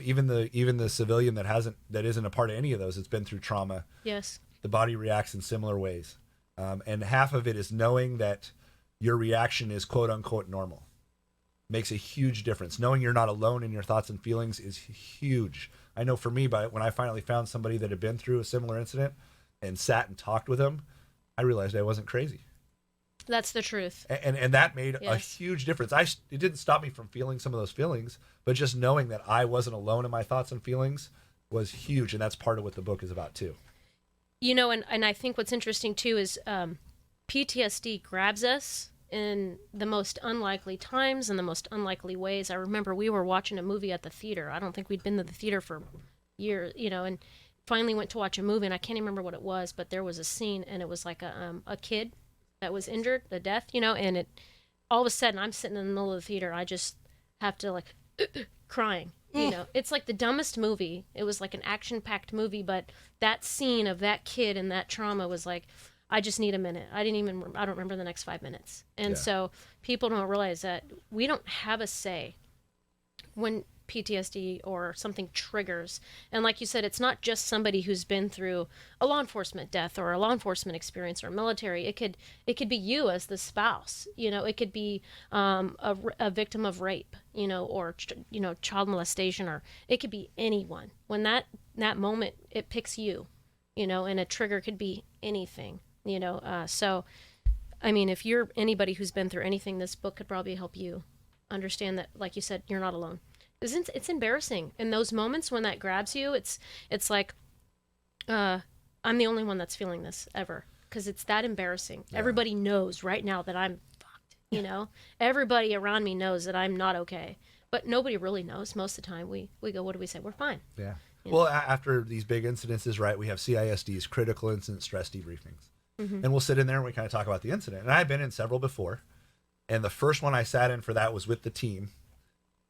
Even the civilian that isn't a part of any of those, it's been through trauma. Yes. The body reacts in similar ways, and half of it is knowing that your reaction is quote unquote normal. Makes a huge difference. Knowing you're not alone in your thoughts and feelings is huge. I know for me, when I finally found somebody that had been through a similar incident and sat and talked with them, I realized I wasn't crazy. That's the truth. And that made a Yes. huge difference. It didn't stop me from feeling some of those feelings, but just knowing that I wasn't alone in my thoughts and feelings was huge. And that's part of what the book is about too. And I think what's interesting too is PTSD grabs us in the most unlikely times and the most unlikely ways. I remember we were watching a movie at the theater. I don't think we'd been to the theater for years, and finally went to watch a movie, and I can't even remember what it was, but there was a scene, and it was like a kid that was injured, a death, and it all of a sudden I'm sitting in the middle of the theater. I just have to like crying. It's like the dumbest movie. It was like an action-packed movie, but that scene of that kid and that trauma was like, I just need a minute. I don't remember the next 5 minutes. And so people don't realize that we don't have a say when PTSD or something triggers. And like you said, it's not just somebody who's been through a law enforcement death or a law enforcement experience or military. It could be you as the spouse. It could be a victim of rape, or child molestation, or it could be anyone. When that moment, it picks you, and a trigger could be anything. So I mean, if you're anybody who's been through anything, this book could probably help you understand that, like you said, you're not alone. It's embarrassing in those moments when that grabs you. It's like I'm the only one that's feeling this ever, because it's that embarrassing. Everybody knows right now that I'm fucked. Everybody around me knows that I'm not okay, but nobody really knows. Most of the time we go, what do we say? We're fine. Yeah. Well, after these big incidences, right, we have CISDs, critical incident stress debriefings. And we'll sit in there and we kind of talk about the incident. And I've been in several before. And the first one I sat in for that was with the team.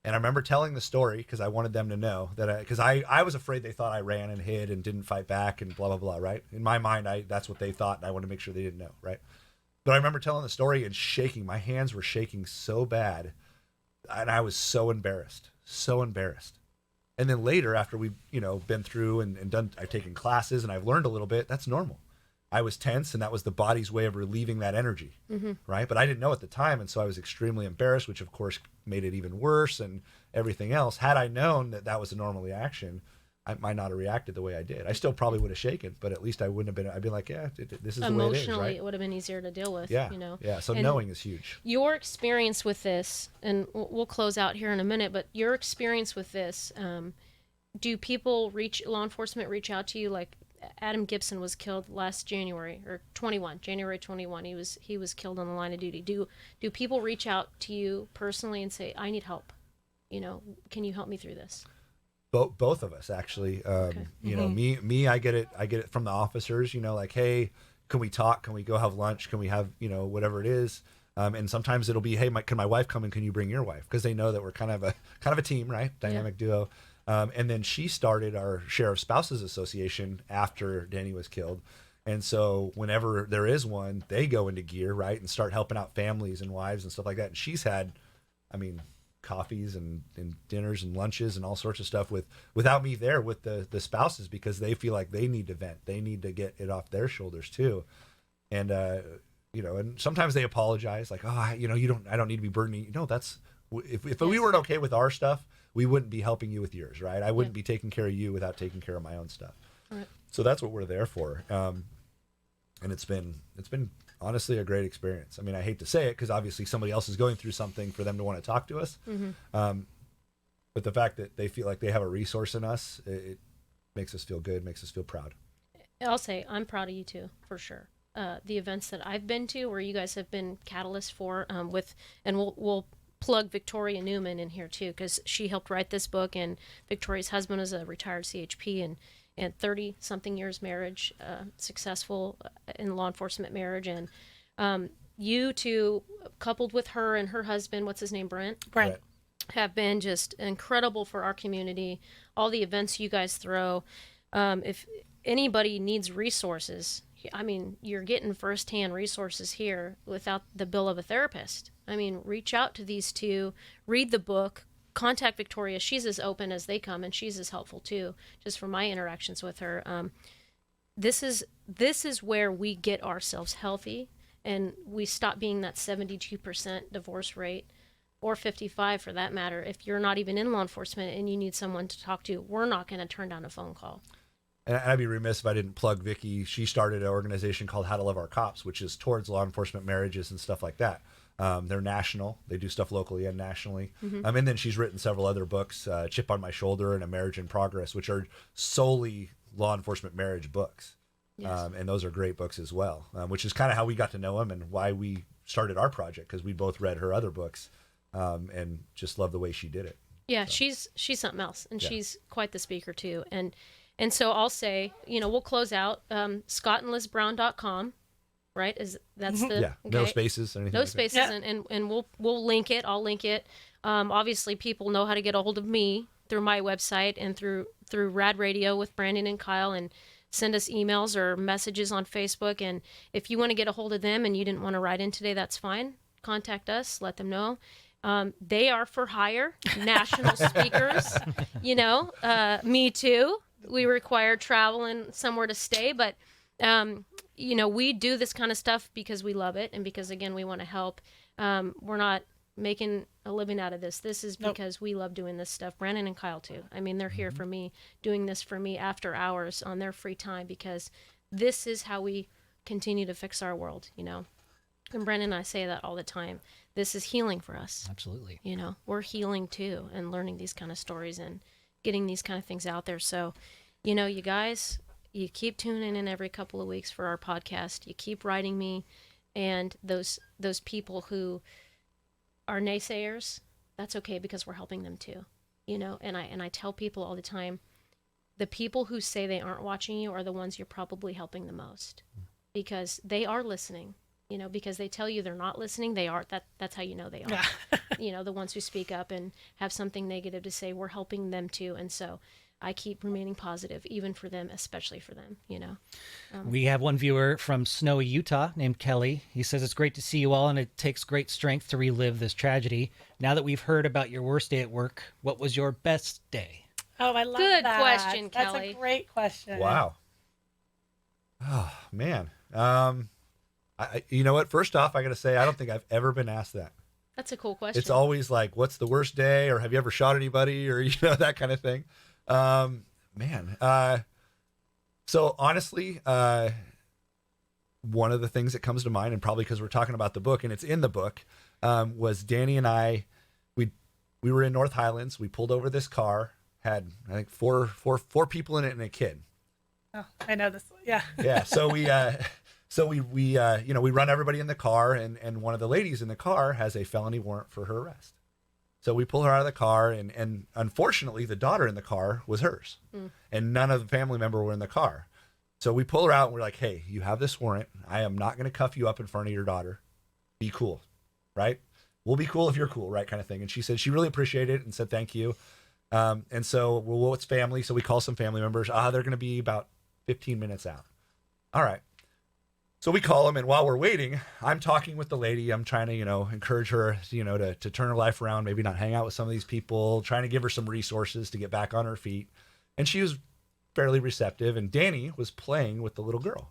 And I remember telling the story because I wanted them to know that because I was afraid they thought I ran and hid and didn't fight back and blah, blah, blah, right? In my mind, that's what they thought. And I wanted to make sure they didn't know, right? But I remember telling the story and shaking. My hands were shaking so bad. And I was so embarrassed. And then later, after we've been through and done, I've taken classes and I've learned a little bit. That's normal. I was tense, and that was the body's way of relieving that energy, right? But I didn't know at the time, and so I was extremely embarrassed, which of course made it even worse and everything else. Had I known that that was a normal reaction, I might not have reacted the way I did. I still probably would have shaken, but at least I wouldn't have been. I'd be like, yeah, this is the way it is, Emotionally, right? it would have been easier to deal with. Yeah, yeah. So And knowing is huge. your experience with this, and we'll close out here in a minute, but your experience with this, law enforcement reach out to you? Like Adam Gibson was killed last January or January 21. He was killed on the line of duty. Do people reach out to you personally and say, I need help? Can you help me through this? Both of us actually. You know, me, I get it from the officers. Like, hey, can we talk? Can we go have lunch? Can we have whatever it is? And sometimes it'll be, hey, can my wife come and can you bring your wife? Because they know that we're kind of a team, right? Dynamic duo. And then she started our Sheriff Spouses Association after Danny was killed. And so whenever there is one, they go into gear, right, and start helping out families and wives and stuff like that. And she's had, coffees and dinners and lunches and all sorts of stuff without me there with the spouses, because they feel like they need to vent. They need to get it off their shoulders too. And, and sometimes they apologize, like, I don't need to be burdening you. No, that's, if we weren't okay with our stuff, we wouldn't be helping you with yours, right? I wouldn't be taking care of you without taking care of my own stuff. Right. So that's what we're there for. And it's been honestly a great experience. I hate to say it because obviously somebody else is going through something for them to want to talk to us. But the fact that they feel like they have a resource in us, it makes us feel good, makes us feel proud. I'll say I'm proud of you too, for sure. The events that I've been to where you guys have been catalysts for and we'll plug Victoria Newman in here too, because she helped write this book, and Victoria's husband is a retired CHP and 30 something years marriage, successful in law enforcement marriage. And you two, coupled with her and her husband, what's his name, Brent, have been just incredible for our community. All the events you guys throw. If anybody needs resources, you're getting firsthand resources here without the bill of a therapist. Reach out to these two, read the book, contact Victoria. She's as open as they come, and she's as helpful too, just from my interactions with her. This is where we get ourselves healthy, and we stop being that 72% divorce rate, or 55 for that matter. If you're not even in law enforcement and you need someone to talk to, we're not going to turn down a phone call. And I'd be remiss if I didn't plug Vicki. She started an organization called How to Love Our Cops, which is towards law enforcement marriages and stuff like that. They're national. They do stuff locally and nationally. And then she's written several other books, Chip on My Shoulder and A Marriage in Progress, which are solely law enforcement marriage books. Yes. And those are great books as well, which is kind of how we got to know him and why we started our project, because we both read her other books and just love the way she did it. Yeah, so. She's something else, and she's quite the speaker too. And so I'll say, we'll close out scottandlizbrown.com, right? That's the okay. No spaces or anything. No spaces, and we'll link it. I'll link it. Obviously, people know how to get a hold of me through my website and through Rad Radio with Brandon and Kyle, and send us emails or messages on Facebook. And if you want to get a hold of them and you didn't want to write in today, that's fine. Contact us. Let them know. They are for hire, national speakers. Me too. We require travel and somewhere to stay, but we do this kind of stuff because we love it, and because, again, we want to help. We're not making a living out of this. This is because we love doing this stuff. Brandon and Kyle too. They're here for me, doing this for me after hours on their free time, because this is how we continue to fix our world. And Brandon and I say that all the time. This is healing for us. Absolutely. We're healing too, and learning these kind of stories and getting these kind of things out there. So, you guys, you keep tuning in every couple of weeks for our podcast. You keep writing me, and those people who are naysayers, that's okay, because we're helping them too. And I tell people all the time, the people who say they aren't watching you are the ones you're probably helping the most, because they are listening. Because they tell you they're not listening, they are. That's how you know they are. The ones who speak up and have something negative to say, we're helping them too. And so I keep remaining positive, even for them, especially for them, We have one viewer from Snowy, Utah, named Kelly. He says, it's great to see you all, and it takes great strength to relive this tragedy. Now that we've heard about your worst day at work, what was your best day? Oh, I love that. Good question, Kelly. Kelly. That's a great question. Wow. Oh, man. You know what? First off, I got to say, I don't think I've ever been asked that. That's a cool question. It's always like, what's the worst day? Or have you ever shot anybody? Or, that kind of thing. So honestly, one of the things that comes to mind, and probably because we're talking about the book and it's in the book, was Danny and I, we were in North Highlands. We pulled over this car had, I think, four people in it and a kid. Oh, I know this. Yeah. Yeah. So we run everybody in the car, and one of the ladies in the car has a felony warrant for her arrest. So we pull her out of the car, and unfortunately, the daughter in the car was hers, and none of the family member were in the car. So we pull her out, and we're like, hey, you have this warrant. I am not going to cuff you up in front of your daughter. Be cool, right? We'll be cool if you're cool, right, kind of thing. And she said she really appreciated it and said thank you. And so, well, it's family. So we call some family members. They're going to be about 15 minutes out. All right. So we call them, and while we're waiting, I'm talking with the lady. I'm trying to, encourage her, to turn her life around, maybe not hang out with some of these people, trying to give her some resources to get back on her feet. And she was fairly receptive, and Danny was playing with the little girl.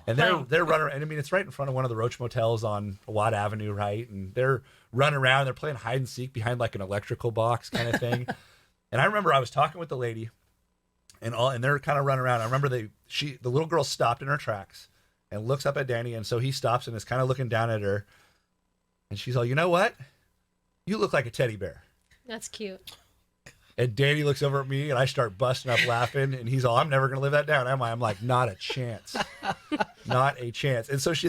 And they're running, and I mean, it's right in front of one of the Roach motels on Watt Avenue, right? And they're running around, they're playing hide and seek behind like an electrical box kind of thing. And I remember I was talking with the lady, and they're kind of running around. I remember the little girl stopped in her tracks and looks up at Danny, and so he stops and is kind of looking down at her, and she's all, you know what? You look like a teddy bear. That's cute. And Danny looks over at me, and I start busting up laughing, and he's all, I'm never going to live that down, am I? I'm like, not a chance. Not a chance. And so she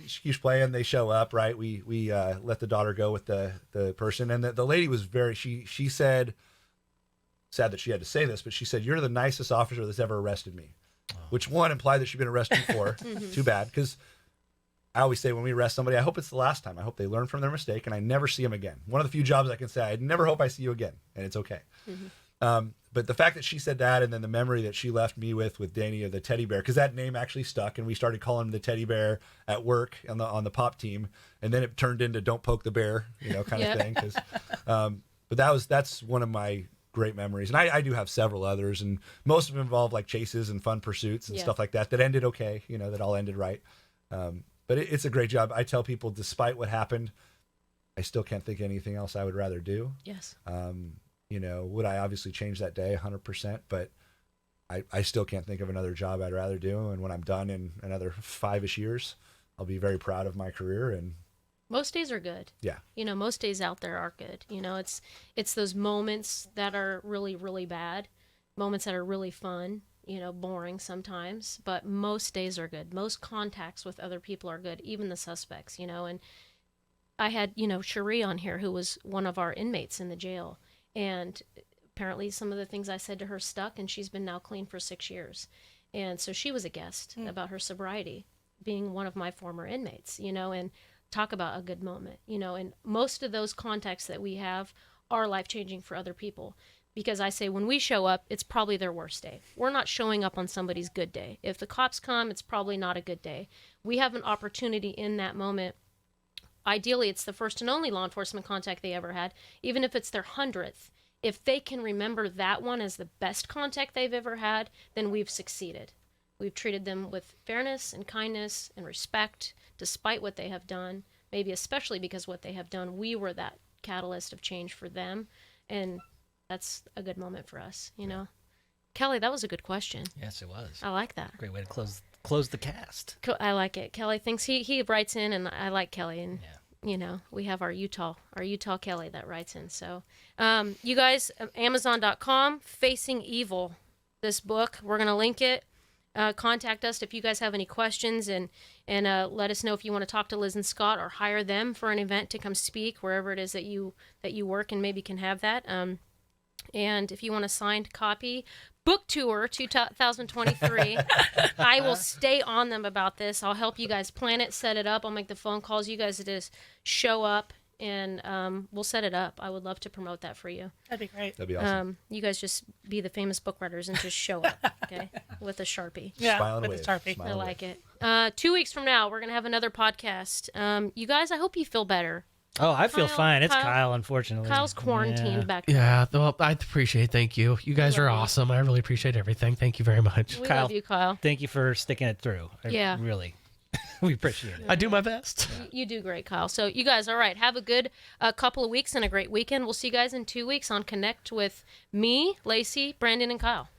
keeps playing, they show up, right? We let the daughter go with the person, and the lady was she said, sad that she had to say this, but she said, you're the nicest officer that's ever arrested me. Which one implied that she'd been arrested before. Too bad, because I always say when we arrest somebody, I hope it's the last time. I hope they learn from their mistake and I never see them again. One of the few jobs I can say, I never hope I see you again, and it's okay. But the fact that she said that, and then the memory that she left me with Danny of the teddy bear, because that name actually stuck, and we started calling him the teddy bear at work on the pop team, and then it turned into don't poke the bear, kind of thing. But that's one of my great memories, and I do have several others, and most of them involve like chases and fun pursuits and stuff like that ended okay, that all ended right. But it's a great job. I tell people, despite what happened, I still can't think of anything else I would rather do. Yes. Would I obviously change that day 100%, but I still can't think of another job I'd rather do. And when I'm done in another 5-ish years, I'll be very proud of my career. And most days are good. Yeah. Most days out there are good. It's those moments that are really, really bad, moments that are really fun, boring sometimes, but most days are good. Most contacts with other people are good, even the suspects, and I had, Cherie on here, who was one of our inmates in the jail, and apparently some of the things I said to her stuck, and she's been now clean for 6 years. And so she was a guest about her sobriety, being one of my former inmates, and talk about a good moment, and most of those contacts that we have are life-changing for other people. Because I say when we show up, it's probably their worst day. We're not showing up on somebody's good day. If the cops come, it's probably not a good day. We have an opportunity in that moment. Ideally, it's the first and only law enforcement contact they ever had, even if it's their 100th. If they can remember that one as the best contact they've ever had, then we've succeeded. We've treated them with fairness and kindness and respect, despite what they have done. Maybe especially because what they have done, we were that catalyst of change for them. And that's a good moment for us, Kelly, that was a good question. Yes, it was. I like that. Great way to close the cast. I like it. Kelly thinks he writes in, and I like Kelly, and we have our Utah Kelly that writes in. So, you guys, Amazon.com, Facing Evil, this book, we're gonna link it. Contact us if you guys have any questions, and let us know if you want to talk to Liz and Scott or hire them for an event to come speak wherever it is that you work, and maybe can have that. And if you want a signed copy, book tour 2023, I will stay on them about this. I'll help you guys plan it, set it up. I'll make the phone calls. You guys just show up, and we'll set it up. I would love to promote that for you. That'd be great. That'd be awesome. You guys just be the famous book writers and just show up, okay, with a Sharpie. Yeah, Smile and with wave. a Sharpie. Smile I and like wave. it. 2 weeks from now, we're going to have another podcast. You guys, I hope you feel better. Oh, I feel Kyle- fine. It's Kyle- Kyle, unfortunately. Kyle's quarantined back there. Yeah, well, I appreciate. Thank you. You guys We are love you. awesome. I really appreciate everything. Thank you very much. We Kyle- love you, Kyle. Thank you for sticking it through. Yeah. Really. We appreciate it. I do my best. You do great, Kyle. So you guys, all right, have a good couple of weeks and a great weekend. We'll see you guys in 2 weeks on Connect with me, Lacey, Brandon, and Kyle.